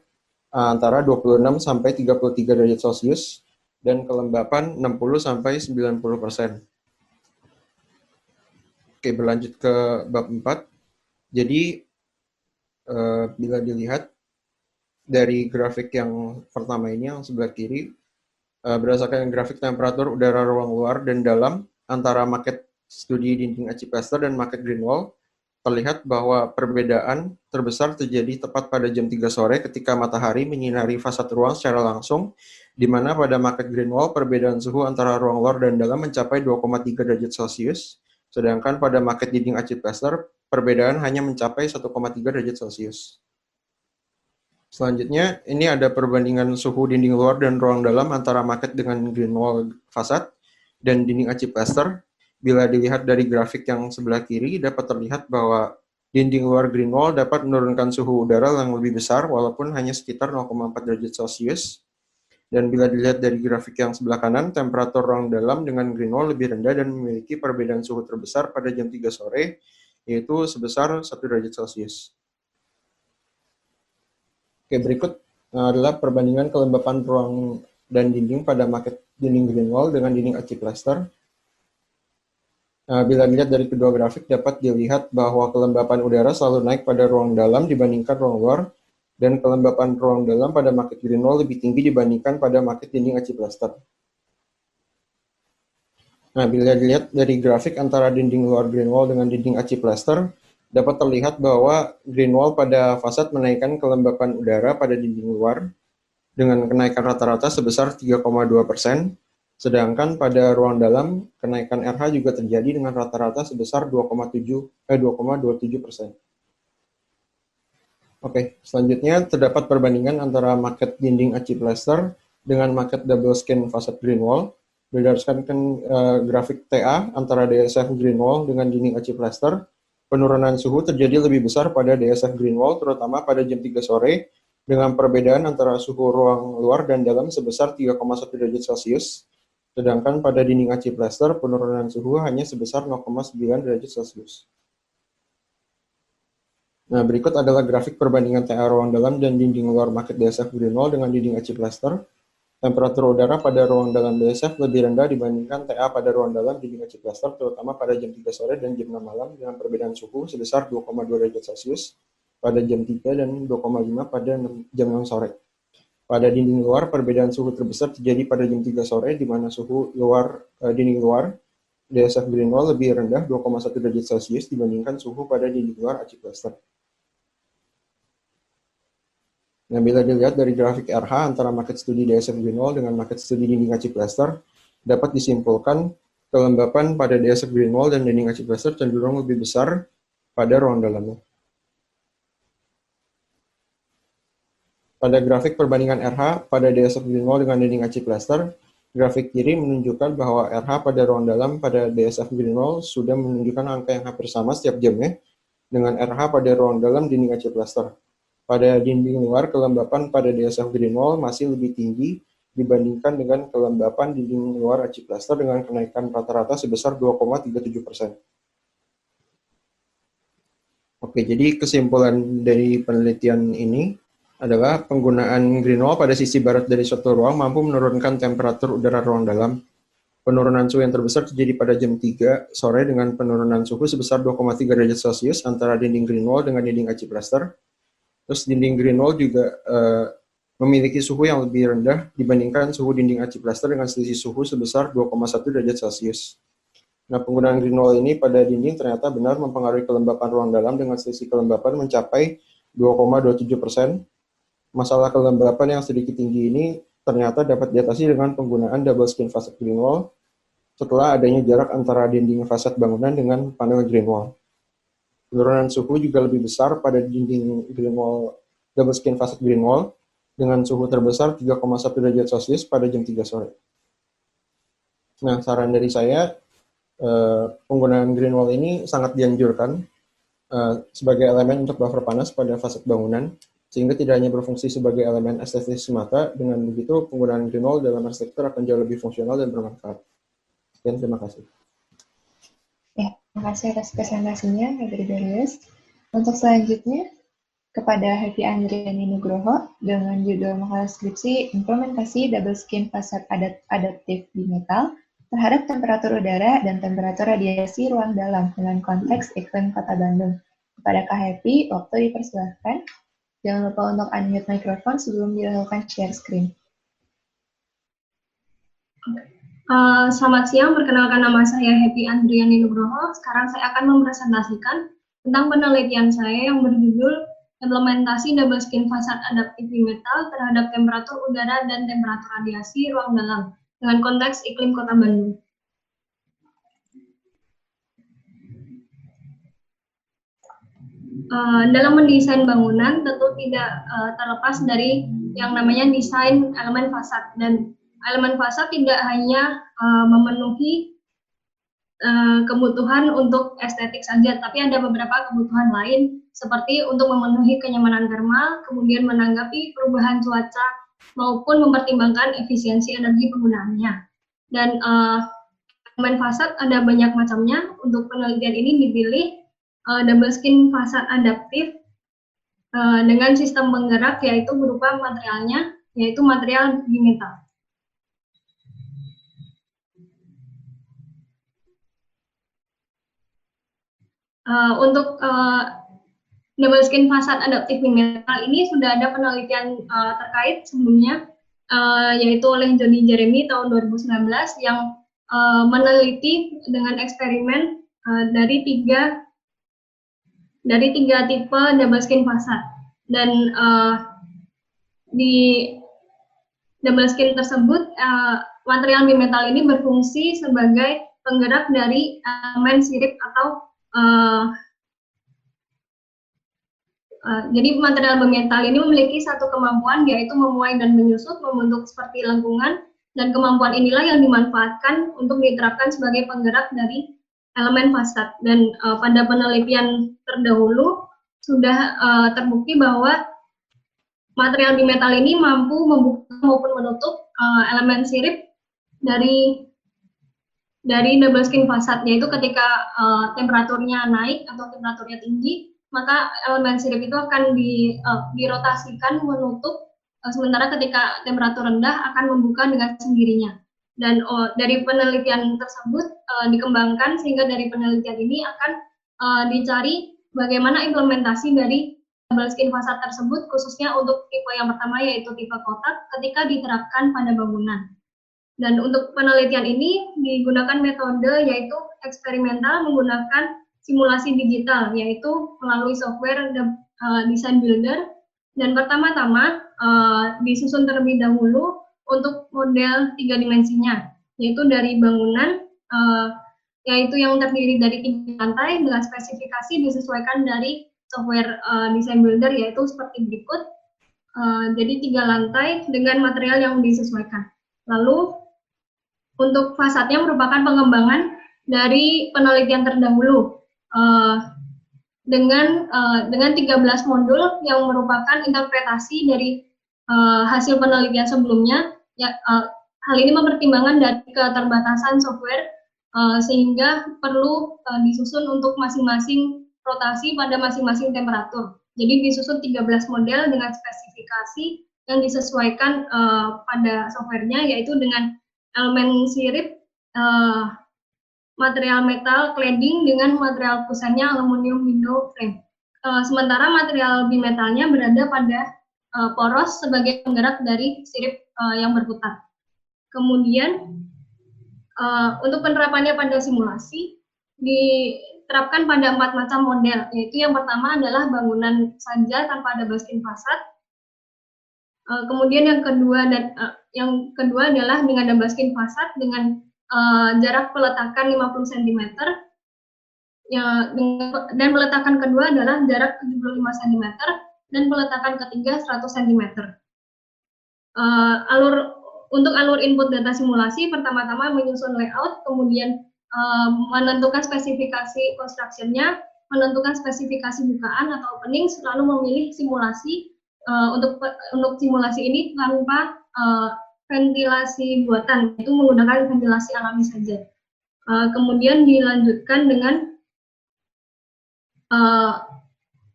antara 26 sampai 33 derajat Celcius dan kelembapan 60 sampai 90%. Oke, berlanjut ke bab 4. Jadi bila dilihat dari grafik yang pertama ini yang sebelah kiri, berdasarkan grafik temperatur udara ruang luar dan dalam antara maket studi dinding aci plaster dan maket green wall, terlihat bahwa perbedaan terbesar terjadi tepat pada jam 3 sore ketika matahari menyinari fasad ruang secara langsung, di mana pada maket green wall perbedaan suhu antara ruang luar dan dalam mencapai 2,3 derajat Celcius, sedangkan pada maket dinding aci plaster perbedaan hanya mencapai 1,3 derajat Celcius. Selanjutnya, ini ada perbandingan suhu dinding luar dan ruang dalam antara maket dengan green wall fasad dan dinding aci plaster. Bila dilihat dari grafik yang sebelah kiri, dapat terlihat bahwa dinding luar green wall dapat menurunkan suhu udara yang lebih besar, walaupun hanya sekitar 0,4 derajat Celcius. Dan bila dilihat dari grafik yang sebelah kanan, temperatur ruang dalam dengan green wall lebih rendah dan memiliki perbedaan suhu terbesar pada jam 3 sore, yaitu sebesar 1 derajat Celcius. Oke, berikut adalah perbandingan kelembapan ruang dan dinding pada maket dinding green wall dengan dinding aci plaster. Bila dilihat dari kedua grafik, dapat dilihat bahwa kelembapan udara selalu naik pada ruang dalam dibandingkan ruang luar, dan kelembapan ruang dalam pada maket green wall lebih tinggi dibandingkan pada maket dinding aci plaster. Nah, bila dilihat dari grafik antara dinding luar green wall dengan dinding aci plaster, dapat terlihat bahwa green wall pada fasad menaikkan kelembapan udara pada dinding luar dengan kenaikan rata-rata sebesar 3,2%, sedangkan pada ruang dalam kenaikan RH juga terjadi dengan rata-rata sebesar 2,27%. Oke, selanjutnya terdapat perbandingan antara maket dinding aci plaster dengan maket double skin fasad green wall. Berdasarkan grafik TA antara DSF green wall dengan dinding aci plaster, penurunan suhu terjadi lebih besar pada DSF green wall, terutama pada jam 3 sore, dengan perbedaan antara suhu ruang luar dan dalam sebesar 3,1 derajat Celcius, sedangkan pada dinding aci plaster, penurunan suhu hanya sebesar 0,9 derajat Celcius. Nah, berikut adalah grafik perbandingan TA ruang dalam dan dinding luar maket DSF green wall dengan dinding aci plaster. Temperatur udara pada ruang dalam DSF lebih rendah dibandingkan TA pada ruang dalam dinding aci plaster, terutama pada jam 3 sore dan jam 6 malam dengan perbedaan suhu sebesar 2,2 derajat Celcius pada jam 3 dan 2,5 pada jam 6 sore. Pada dinding luar, perbedaan suhu terbesar terjadi pada jam 3 sore, di mana suhu dinding luar DSF green wall lebih rendah 2,1 derajat Celcius dibandingkan suhu pada dinding luar aci plaster. Nah, bila dilihat dari grafik RH antara maket studi DSF green wall dengan maket studi dinding aci plaster, dapat disimpulkan kelembapan pada DSF green wall dan dinding aci plaster cenderung lebih besar pada ruang dalamnya. Pada grafik perbandingan RH pada DSF green wall dengan dinding aci plaster, grafik kiri menunjukkan bahwa RH pada ruang dalam pada DSF green wall sudah menunjukkan angka yang hampir sama setiap jamnya dengan RH pada ruang dalam dinding aci plaster. Pada dinding luar, kelembapan pada DSF green wall masih lebih tinggi dibandingkan dengan kelembapan dinding luar aci plaster dengan kenaikan rata-rata sebesar 2,37%. Oke, jadi kesimpulan dari penelitian ini adalah penggunaan green wall pada sisi barat dari suatu ruang mampu menurunkan temperatur udara ruang dalam. Penurunan suhu yang terbesar terjadi pada jam 3 sore dengan penurunan suhu sebesar 2,3 derajat Celcius antara dinding green wall dengan dinding aci plaster. Terus dinding green wall juga memiliki suhu yang lebih rendah dibandingkan suhu dinding aci plaster dengan selisih suhu sebesar 2,1 derajat Celcius. Nah, penggunaan green wall ini pada dinding ternyata benar mempengaruhi kelembapan ruang dalam dengan selisih kelembapan mencapai 2,27%. Masalah kelembapan yang sedikit tinggi ini ternyata dapat diatasi dengan penggunaan double skin facade green wall setelah adanya jarak antara dinding fasad bangunan dengan panel green wall. Penurunan suhu juga lebih besar pada dinding green wall, double skin facade green wall dengan suhu terbesar 3,1 derajat Celcius pada jam 3 sore. Nah, saran dari saya, penggunaan green wall ini sangat dianjurkan sebagai elemen untuk buffer panas pada fasad bangunan, sehingga tidak hanya berfungsi sebagai elemen estetis semata. Dengan begitu, penggunaan green wall dalam arsitektur akan jauh lebih fungsional dan bermanfaat. Dan terima kasih. Ya, terima kasih atas presentasinya, Pak Darius. Untuk selanjutnya, kepada Happy Andriani Nugroho dengan judul makalah skripsi Implementasi Double Skin Facade Adaptif di Metal terhadap temperatur udara dan temperatur radiasi ruang dalam dengan konteks iklim Kota Bandung. Kepada Kak Happy, waktu dipersilahkan. Jangan lupa untuk unmute mikrofon sebelum dilakukan share screen. Selamat siang, perkenalkan nama saya Happy Andriani Nugroho. Sekarang saya akan mempresentasikan tentang penelitian saya yang berjudul Implementasi Double Skin Facade Adaptif di Metal terhadap temperatur udara dan temperatur radiasi ruang dalam dengan konteks iklim Kota Bandung. Dalam mendesain bangunan tentu tidak terlepas dari yang namanya desain elemen fasad, dan elemen fasad tidak hanya memenuhi kebutuhan untuk estetik saja, tapi ada beberapa kebutuhan lain seperti untuk memenuhi kenyamanan termal, kemudian menanggapi perubahan cuaca maupun mempertimbangkan efisiensi energi penggunaannya. Dan elemen fasad ada banyak macamnya. Untuk penelitian ini dipilih double skin fasad adaptif dengan sistem penggerak yaitu berupa materialnya yaitu material bimetal. Untuk double skin fasad adaptif bimetal ini sudah ada penelitian terkait sebelumnya, yaitu oleh Johnny Jeremy tahun 2019 yang meneliti dengan eksperimen dari tiga tipe double skin fasad, dan di double skin tersebut material bimetal ini berfungsi sebagai penggerak dari elemen sirip atau jadi material bimetal ini memiliki satu kemampuan yaitu memuai dan menyusut membentuk seperti lengkungan, dan kemampuan inilah yang dimanfaatkan untuk diterapkan sebagai penggerak dari elemen fasad. Dan pada penelitian terdahulu sudah terbukti bahwa material bimetal ini mampu membuka maupun menutup elemen sirip dari double skin fasad, yaitu ketika temperaturnya naik atau temperaturnya tinggi, maka elemen sirip itu akan dirotasikan menutup, sementara ketika temperatur rendah akan membuka dengan sendirinya. Dan dari penelitian tersebut dikembangkan sehingga dari penelitian ini akan dicari bagaimana implementasi dari double skin fasad tersebut, khususnya untuk tipe yang pertama yaitu tipe kotak ketika diterapkan pada bangunan. Dan untuk penelitian ini digunakan metode yaitu eksperimental menggunakan simulasi digital, yaitu melalui software Design Builder. Dan pertama-tama disusun terlebih dahulu untuk model 3 dimensinya, yaitu dari bangunan, yaitu yang terdiri dari 3 lantai dengan spesifikasi disesuaikan dari software Design Builder, yaitu seperti berikut. Jadi 3 lantai dengan material yang disesuaikan. Lalu untuk fasadnya merupakan pengembangan dari penelitian terdahulu dengan 13 modul yang merupakan interpretasi dari hasil penelitian sebelumnya. Ya, hal ini mempertimbangkan dari keterbatasan software sehingga perlu disusun untuk masing-masing rotasi pada masing-masing temperatur. Jadi disusun 13 model dengan spesifikasi yang disesuaikan pada softwarenya, yaitu dengan elemen sirip, material metal cladding dengan material pusatnya aluminium window frame. Sementara material bimetalnya berada pada poros sebagai penggerak dari sirip yang berputar. Kemudian untuk penerapannya pada simulasi diterapkan pada 4 macam model, yaitu yang pertama adalah bangunan saja tanpa ada baskin fasad. Kemudian yang kedua adalah dengan ada baskin fasad dengan jarak peletakan 50 cm. Dan peletakan kedua adalah jarak 75 cm dan peletakan ketiga 100 cm. Untuk alur input data simulasi, pertama-tama menyusun layout, kemudian menentukan spesifikasi construction-nya, menentukan spesifikasi bukaan atau opening, lalu memilih simulasi. Untuk simulasi ini tanpa ventilasi buatan, itu menggunakan ventilasi alami saja. Kemudian dilanjutkan dengan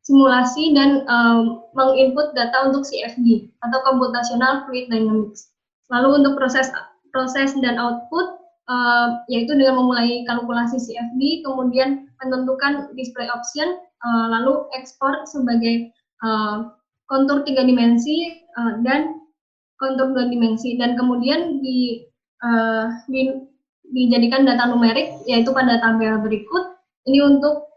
simulasi dan menginput data untuk CFD atau Computational Fluid Dynamics. Lalu untuk proses dan output, yaitu dengan memulai kalkulasi CFD, kemudian menentukan display option, lalu ekspor sebagai kontur 3 dimensi dan kontur 2 dimensi, dan kemudian dijadikan data numerik, yaitu pada tabel berikut. Ini untuk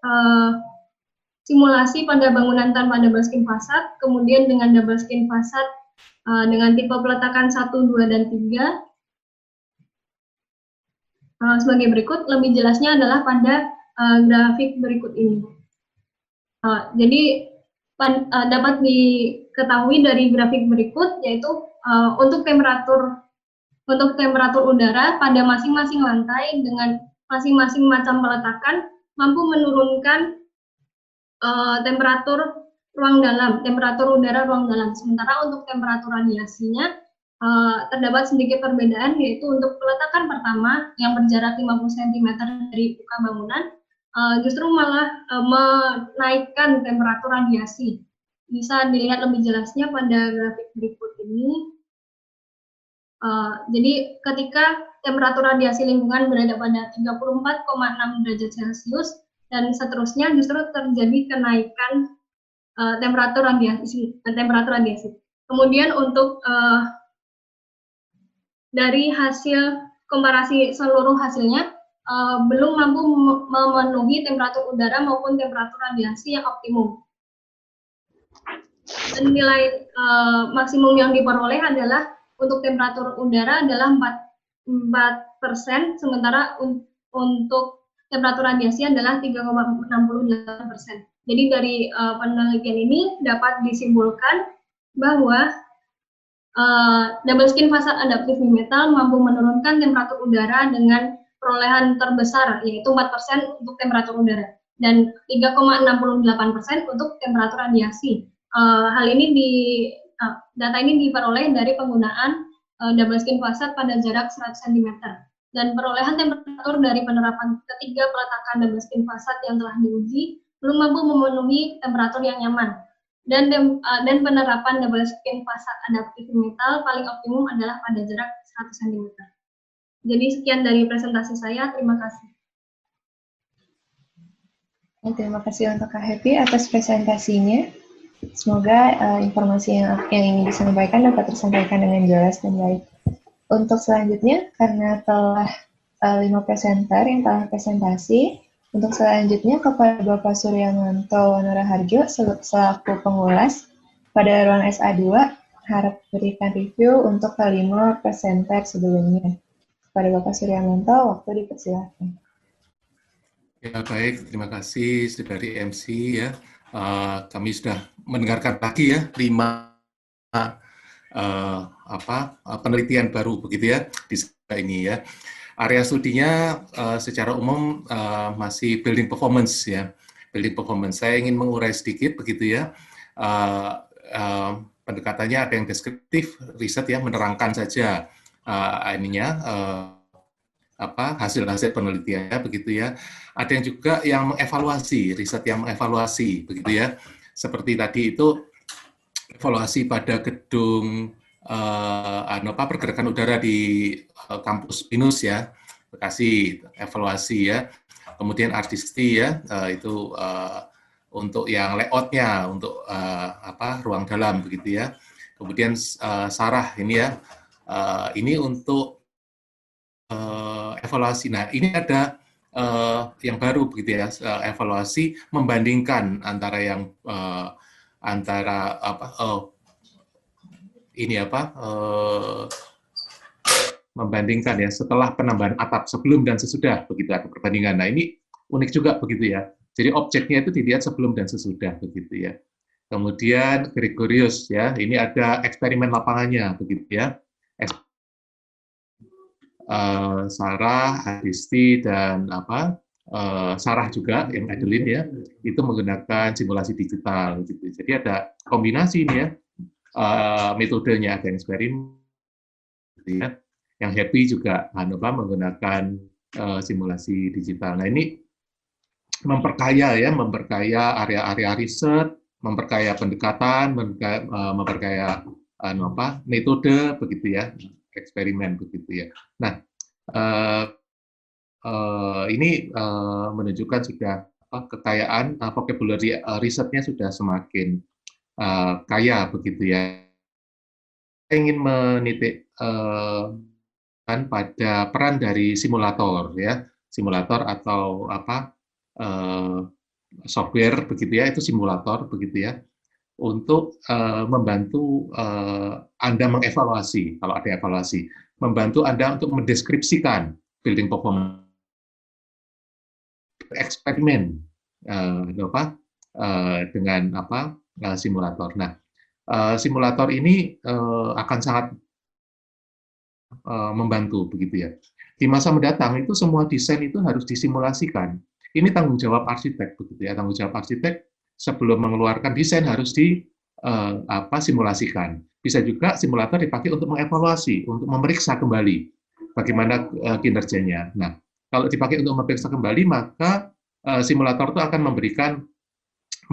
simulasi pada bangunan tanpa double skin fasad, kemudian dengan double skin fasad dengan tipe peletakan 1, 2, dan 3. Sebagai berikut, lebih jelasnya adalah pada grafik berikut ini. Jadi dapat diketahui dari grafik berikut, yaitu untuk temperatur udara pada masing-masing lantai dengan masing-masing macam peletakan mampu menurunkan temperatur udara ruang dalam. Sementara untuk temperatur radiasinya terdapat sedikit perbedaan, yaitu untuk peletakan pertama yang berjarak 50 cm dari muka bangunan justru malah menaikkan temperatur radiasi. Bisa dilihat lebih jelasnya pada grafik berikut ini. Jadi ketika temperatur radiasi lingkungan berada pada 34,6 derajat Celcius dan seterusnya, justru terjadi kenaikan temperatur radiasi. Kemudian untuk dari hasil komparasi seluruh hasilnya belum mampu memenuhi temperatur udara maupun temperatur radiasi yang optimum. Dan nilai maksimum yang diperoleh adalah untuk temperatur udara adalah 4%, sementara untuk temperatur radiasi adalah 3,68%. Jadi dari penelitian ini dapat disimpulkan bahwa double skin fasad adaptif bimetal mampu menurunkan temperatur udara dengan perolehan terbesar, yaitu 4% untuk temperatur udara dan 3,68% untuk temperatur radiasi. Hal ini data ini diperoleh dari penggunaan double skin fasad pada jarak 100 cm. Dan perolehan temperatur dari penerapan ketiga peletakan double skin fasad yang telah diuji belum mampu memenuhi temperatur yang nyaman. Dan penerapan double skin fasad adaptif bimetal paling optimum adalah pada jarak 100 cm. Jadi sekian dari presentasi saya, terima kasih. Terima kasih untuk Kak Happy atas presentasinya. Semoga informasi yang ingin disampaikan dapat tersampaikan dengan jelas dan baik. Untuk selanjutnya, karena telah 5 presenter yang telah presentasi, untuk selanjutnya kepada Bapak Suryamanto Nuraharjo selaku pengulas pada ruang SA2, harap berikan review untuk kelima presenter sebelumnya. Kepada Bapak Suryamanto, waktu dipersilakan. Ya, baik, terima kasih dari MC ya. Kami sudah mendengarkan lagi ya 5 penelitian baru begitu ya di ini ya. Area studinya secara umum masih building performance ya. Building performance. Saya ingin mengurai sedikit begitu ya. Pendekatannya ada yang deskriptif, riset ya, menerangkan saja hasil-hasil penelitiannya begitu ya. Ada yang juga yang mengevaluasi, riset yang mengevaluasi begitu ya. Seperti tadi itu evaluasi pada gedung pergerakan udara di kampus BINUS ya, Bekasi, evaluasi ya. Kemudian artisti ya, itu untuk yang layout-nya, untuk ruang dalam begitu ya. Kemudian Sarah ini ya, ini untuk evaluasi. Nah, ini ada yang baru begitu ya, evaluasi membandingkan antara yang membandingkan ya setelah penambahan atap sebelum dan sesudah begitu ada perbandingan. Nah, ini unik juga begitu ya. Jadi objeknya itu dilihat sebelum dan sesudah begitu ya. Kemudian Gregorius ya, ini ada eksperimen lapangannya begitu ya. Sarah, Adisti dan Sarah juga yang Adeline ya, itu menggunakan simulasi digital gitu. Jadi ada kombinasi ini ya, metodenya ada eksperimen gitu ya. Yang happy juga menggunakan simulasi digital. Nah, ini memperkaya area-area riset, memperkaya pendekatan, memperkaya metode begitu ya, eksperimen begitu ya. Nah, ini menunjukkan sudah kekayaan vocabulary risetnya sudah semakin kaya begitu ya. Saya ingin menitik pada peran dari simulator ya, simulator atau software begitu ya, itu simulator begitu ya, untuk membantu Anda mengevaluasi kalau ada evaluasi, membantu Anda untuk mendeskripsikan building performance, eksperimen dengan simulator. Nah, simulator ini akan sangat membantu begitu ya. Di masa mendatang itu semua desain itu harus disimulasikan. Ini tanggung jawab arsitek begitu ya. Tanggung jawab arsitek sebelum mengeluarkan desain harus simulasikan. Bisa juga simulator dipakai untuk mengevaluasi, untuk memeriksa kembali bagaimana kinerjanya. Nah, kalau dipakai untuk memeriksa kembali, maka simulator itu akan memberikan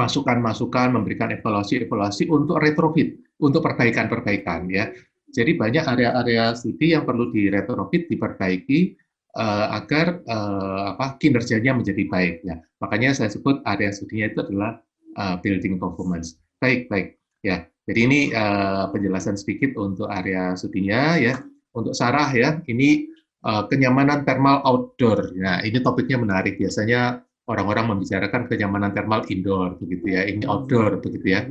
masukan-masukan, memberikan evaluasi-evaluasi untuk retrofit, untuk perbaikan-perbaikan ya. Jadi banyak area-area studi yang perlu di-retrofit, diperbaiki agar kinerjanya menjadi baik. Ya. Makanya saya sebut area studinya itu adalah building performance. Baik ya. Jadi ini penjelasan sedikit untuk area studinya ya. Untuk Sarah ya, ini kenyamanan thermal outdoor. Nah, ini topiknya menarik. Biasanya orang-orang membicarakan kenyamanan thermal indoor begitu ya. Ini outdoor begitu ya.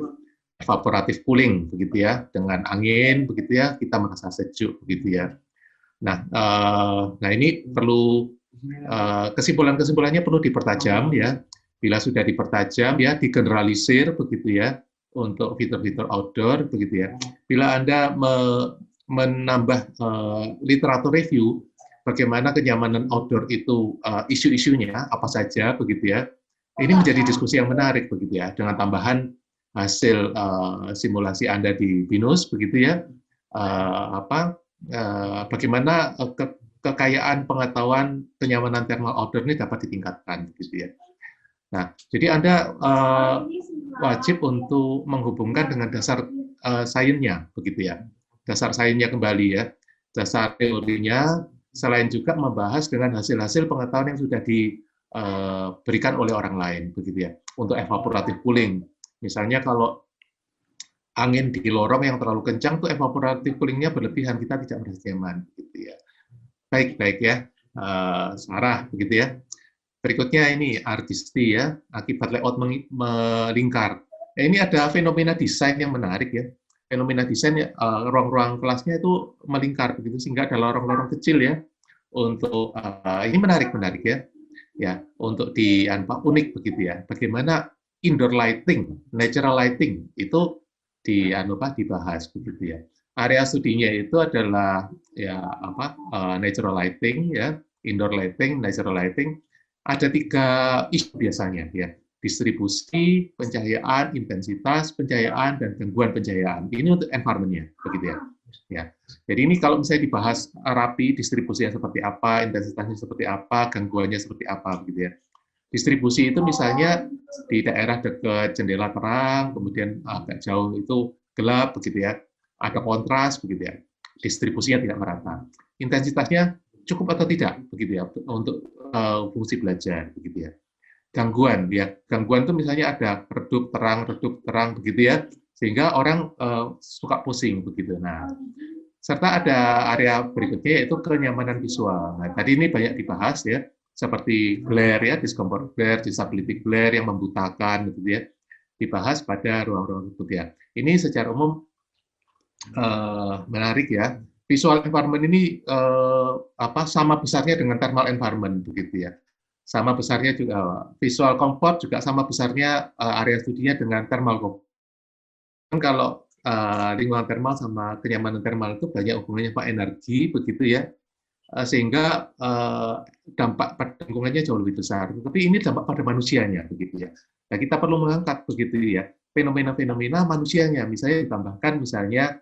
Evaporative cooling begitu ya. Dengan angin begitu ya, kita merasa sejuk begitu ya. Nah, ini perlu kesimpulan-kesimpulannya perlu dipertajam ya. Bila sudah dipertajam ya, digeneralisir begitu ya untuk fitur-fitur outdoor begitu ya. Bila Anda menambah literatur review bagaimana kenyamanan outdoor itu isu-isunya apa saja begitu ya. Ini menjadi diskusi yang menarik begitu ya, dengan tambahan hasil simulasi Anda di BINUS begitu ya. Bagaimana kekayaan pengetahuan kenyamanan thermal outdoor ini dapat ditingkatkan gitu ya. Nah, jadi Anda wajib untuk menghubungkan dengan dasar sainsnya begitu ya. Dasar sainsnya kembali ya. Dasar teorinya, selain juga membahas dengan hasil-hasil pengetahuan yang sudah diberikan oleh orang lain begitu ya. Untuk evaporative cooling. Misalnya kalau angin di lorong yang terlalu kencang tuh evaporative cooling-nya berlebihan, kita tidak merasa nyaman gitu ya. Baik ya. Sarah begitu ya. Berikutnya ini artisti ya, akibat layout melingkar. Ini ada fenomena desain yang menarik ya. Fenomena desain ya, ruang-ruang kelasnya itu melingkar begitu sehingga ada lorong-lorong kecil ya. Untuk ini menarik ya. Ya, untuk unik begitu ya. Bagaimana indoor lighting, natural lighting itu dibahas begitu ya. Area studinya itu adalah ya natural lighting ya, indoor lighting, natural lighting. Ada 3 isu biasanya ya. Distribusi, pencahayaan, intensitas pencahayaan dan gangguan pencahayaan. Ini untuk environment-nya begitu ya. Ya. Jadi ini kalau misalnya dibahas rapi, distribusinya seperti apa, intensitasnya seperti apa, gangguannya seperti apa, begitu ya. Distribusi itu misalnya di daerah dekat jendela terang, kemudian agak jauh itu gelap, begitu ya. Ada kontras, begitu ya. Distribusinya tidak merata. Intensitasnya cukup atau tidak, begitu ya, untuk fungsi belajar, begitu ya. Gangguan, ya. Gangguan itu misalnya ada redup terang, begitu ya. Sehingga orang suka pusing begitu. Nah, serta ada area berikutnya yaitu kenyamanan visual. Nah, tadi ini banyak dibahas ya, seperti glare ya, discomfort glare, disability glare yang membutakan gitu ya. Dibahas pada ruang-ruang tersebut ya. Ini secara umum menarik ya. Visual environment ini sama besarnya dengan thermal environment begitu ya. Sama besarnya juga visual comfort juga sama besarnya area studinya dengan thermal comfort. Kalau lingkungan thermal sama kenyamanan thermal itu banyak hubungannya Pak energi begitu ya, sehingga dampak pada lingkungannya jauh lebih besar. Tapi ini dampak pada manusianya begitu ya. Nah, kita perlu mengangkat begitu ya fenomena-fenomena manusianya, misalnya ditambahkan misalnya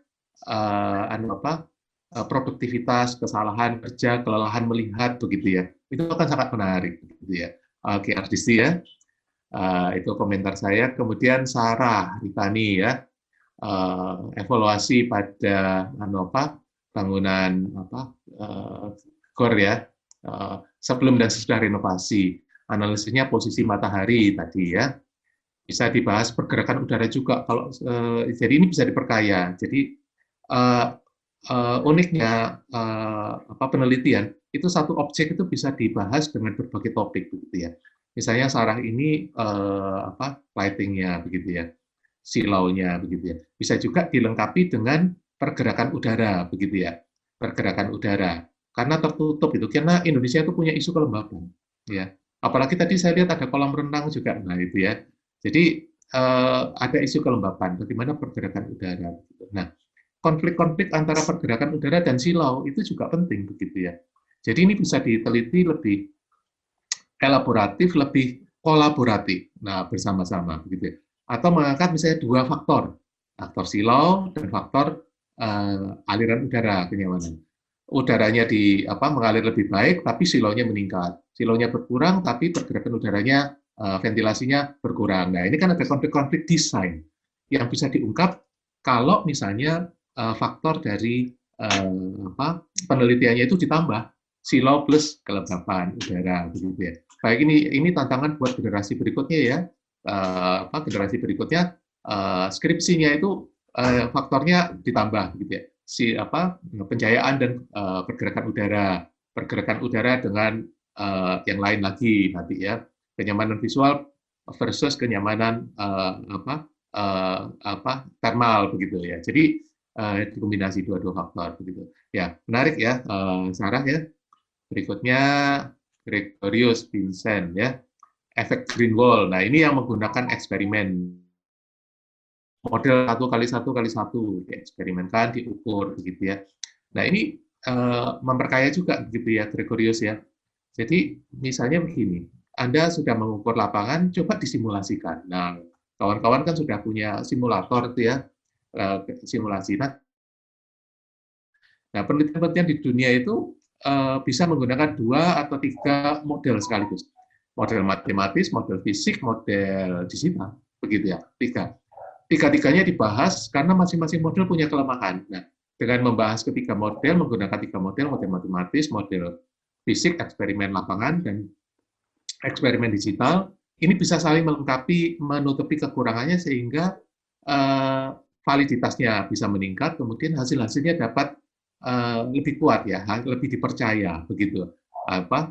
produktivitas, kesalahan kerja, kelelahan melihat begitu ya. Itu akan sangat menarik begitu ya. Oke, artisti ya. Itu komentar saya. Kemudian Sarah Rifani ya. Evaluasi pada bangunan GOR ya, sebelum dan sesudah renovasi, analisisnya posisi matahari tadi ya, bisa dibahas pergerakan udara juga kalau jadi ini bisa diperkaya. Jadi uniknya penelitian itu satu objek itu bisa dibahas dengan berbagai topik begitu ya. Misalnya Sarah ini lighting-nya begitu ya, silaunya begitu ya. Bisa juga dilengkapi dengan pergerakan udara begitu ya. Pergerakan udara. Karena tertutup itu, karena Indonesia itu punya isu kelembapan ya. Apalagi tadi saya lihat ada kolam renang juga. Nah, itu ya. Jadi ada isu kelembapan, bagaimana pergerakan udara. Nah, konflik-konflik antara pergerakan udara dan silau itu juga penting begitu ya. Jadi ini bisa diteliti lebih elaboratif, lebih kolaboratif. Nah, bersama-sama begitu ya. Atau mengangkat misalnya dua faktor silau dan faktor aliran udara, kenyamanan. Udaranya mengalir lebih baik, tapi silaunya meningkat. Silaunya berkurang, tapi pergerakan udaranya, ventilasinya berkurang. Nah, ini kan ada konflik-konflik desain yang bisa diungkap kalau misalnya faktor dari penelitiannya itu ditambah silau plus kelembapan udara, begitu ya. Baik, ini tantangan buat generasi berikutnya ya. Generasi berikutnya skripsinya itu faktornya ditambah gitu ya, pencahayaan dan pergerakan udara dengan yang lain lagi nanti ya, kenyamanan visual versus kenyamanan thermal begitu ya. Jadi dikombinasi dua faktor begitu ya. Menarik ya, Sarah ya. Berikutnya Gregorius Vincent ya, efek green wall. Nah, ini yang menggunakan eksperimen model 1x1x1 dieksperimenkan, diukur begitu ya. Nah, ini memperkaya juga begitu ya, Gregorius ya. Jadi misalnya begini, Anda sudah mengukur lapangan, coba disimulasikan. Nah, kawan-kawan kan sudah punya simulator itu ya, simulasi. Nah, penelitian-penelitian di dunia itu bisa menggunakan 2 atau 3 model sekaligus. Model matematis, model fisik, model digital, begitu ya, 3. Tiga-tiganya dibahas karena masing-masing model punya kelemahan. Nah, dengan membahas ketiga model, menggunakan 3 model matematis, model fisik, eksperimen lapangan, dan eksperimen digital, ini bisa saling melengkapi, menutupi kekurangannya sehingga validitasnya bisa meningkat, kemudian hasil-hasilnya dapat lebih kuat ya, lebih dipercaya begitu.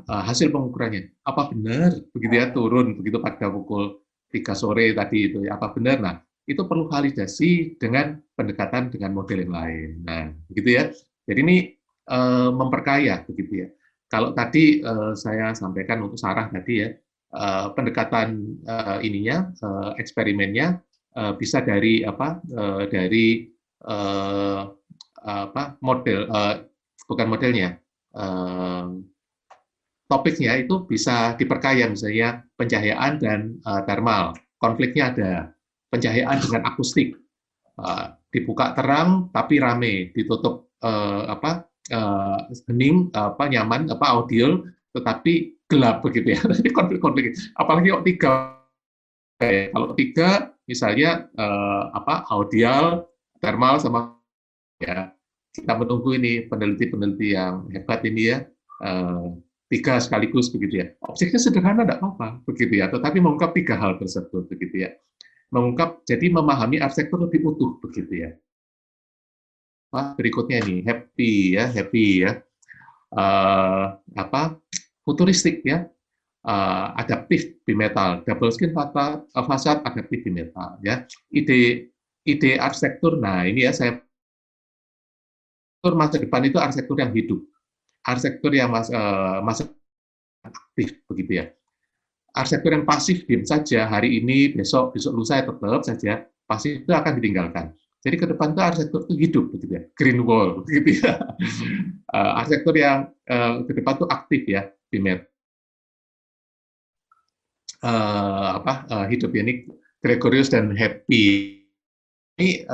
Hasil pengukurannya apa benar begitu ya, turun begitu pada pukul 3 sore tadi itu ya, apa benar. Nah, itu perlu validasi dengan pendekatan dengan model yang lain. Nah, begitu ya. Jadi ini memperkaya begitu ya. Kalau tadi saya sampaikan untuk Sarah tadi ya, pendekatan eksperimennya bisa dari model, bukan modelnya, topiknya itu bisa diperkaya, misalnya pencahayaan dan thermal, konfliknya ada, pencahayaan dengan akustik, dibuka terang tapi rame, ditutup hening, nyaman, audio, tetapi gelap begitu ya. Jadi konflik-konflik. Apalagi kok tiga, kalau tiga misalnya audial, thermal sama ya, kita menunggu ini peneliti-peneliti yang hebat ini ya, tiga sekaligus begitu ya. Objeknya sederhana tidak apa-apa begitu ya, tetapi mengungkap tiga hal tersebut begitu ya. Mengungkap, jadi memahami arsitektur lebih utuh begitu ya. Berikutnya ini happy ya, futuristik ya, adaptif bimetal, double skin fasad adaptif bimetal ya. Ide arsitektur, nah ini ya saya masa depan itu arsitektur yang hidup, arsitektur yang masa aktif begitu ya. Arsitektur yang pasif diam saja hari ini, besok lusa tetap saja pasif itu akan ditinggalkan. Jadi ke depan itu arsitektur itu hidup begitu ya, green wall begitu ya. Arsitektur yang ke depan itu aktif ya, bimet. Hidup ini Gregorius dan Happy ini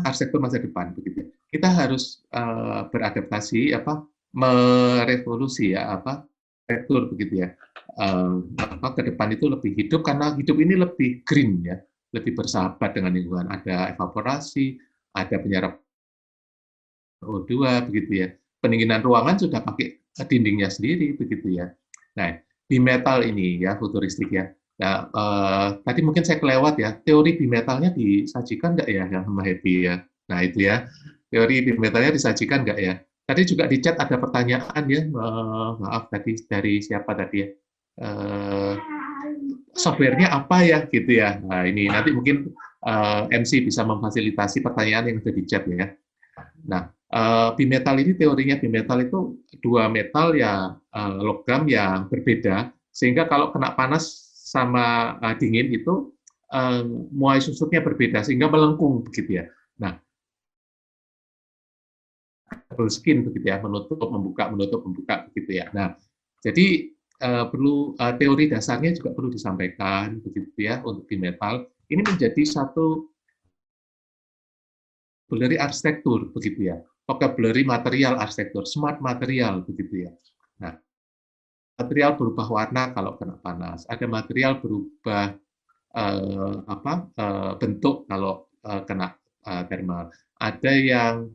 arsitektur masa depan begitu ya. Kita harus beradaptasi merevolusi ya arsitektur begitu ya. Ke depan itu lebih hidup karena hidup ini lebih green ya, lebih bersahabat dengan lingkungan. Ada evaporasi, ada penyerap O2 begitu ya. Pendinginan ruangan sudah pakai dindingnya sendiri begitu ya. Nah, bimetal ini ya futuristik ya. Nah, tadi mungkin saya kelewat ya, teori bimetalnya disajikan nggak ya yang sama Happy ya? Nah itu ya, teori bimetalnya disajikan nggak ya? Tadi juga di chat ada pertanyaan ya, maaf tadi dari siapa tadi ya? Softwarenya apa ya gitu ya? Nah ini nanti mungkin MC bisa memfasilitasi pertanyaan yang ada di chat ya. Nah, bimetal ini teorinya bimetal itu dua metal ya logam yang berbeda, sehingga kalau kena panas sama dingin itu muai susutnya berbeda sehingga melengkung begitu ya. Nah, double skin begitu ya, menutup membuka begitu ya. Nah, jadi perlu teori dasarnya juga perlu disampaikan begitu ya untuk bimetal. Ini menjadi satu vocabulary arsitektur begitu ya. Vocabulary material arsitektur, smart material begitu ya. Nah, material berubah warna kalau kena panas, ada material berubah bentuk kalau kena thermal, ada yang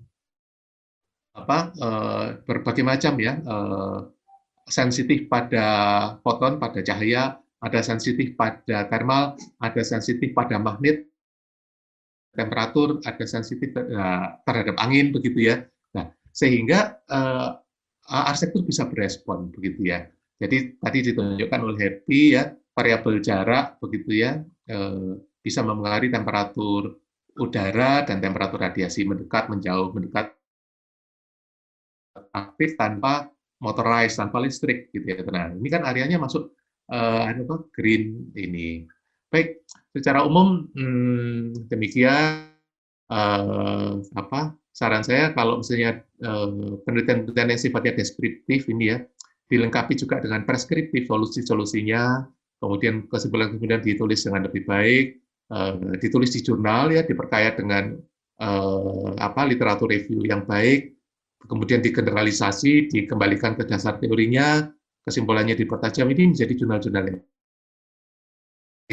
berbagai macam ya, sensitif pada foton, pada cahaya, ada sensitif pada thermal, ada sensitif pada magnet, temperatur, ada sensitif terhadap angin begitu ya. Nah, sehingga arsitektur bisa berespon begitu ya. Jadi tadi ditunjukkan oleh Happy ya, variabel jarak begitu ya, bisa mempengaruhi temperatur udara dan temperatur radiasi, mendekat, menjauh, mendekat, aktif tanpa motorized, tanpa listrik gitu ya. Nah, ini kan areanya masuk green ini. Baik, secara umum demikian saran saya kalau misalnya penelitian-penelitian yang sifatnya deskriptif ini ya, dilengkapi juga dengan preskriptif solusi-solusinya, kemudian kesimpulan-kesimpulan ditulis dengan lebih baik, ditulis di jurnal ya, diperkaya dengan literatur review yang baik, kemudian digeneralisasi, dikembalikan ke dasar teorinya, kesimpulannya dipertajam, ini menjadi jurnal-jurnal yang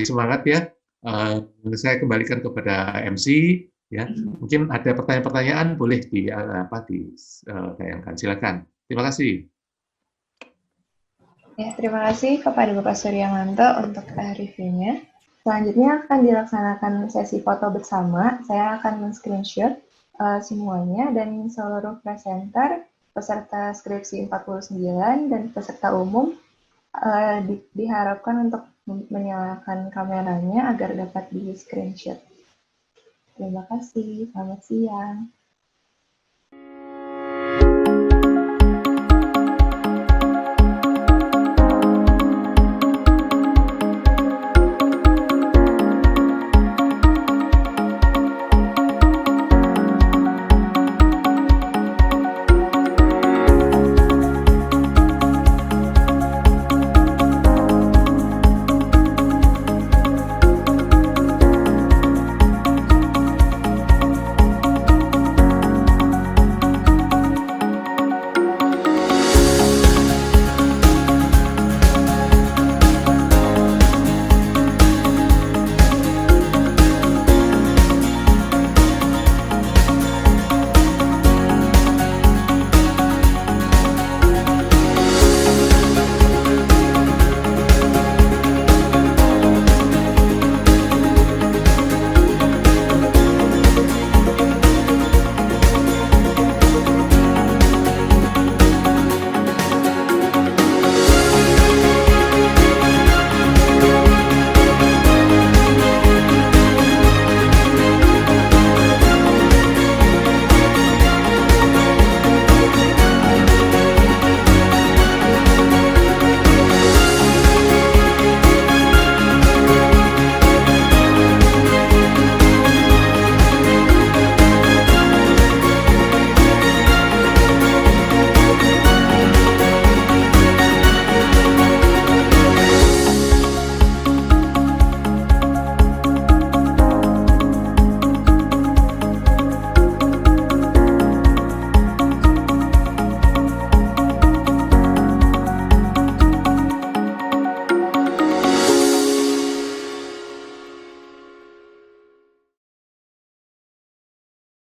semangat ya. Saya kembalikan kepada MC ya. Mungkin ada pertanyaan-pertanyaan boleh ditayangkan. Silakan. Terima kasih. Ya, terima kasih kepada Bapak Suryamanto untuk reviewnya. Selanjutnya akan dilaksanakan sesi foto bersama. Saya akan men-screenshot semuanya dan seluruh presenter, peserta skripsi 49 dan peserta umum diharapkan untuk menyalakan kameranya agar dapat di screenshot. Terima kasih, selamat siang.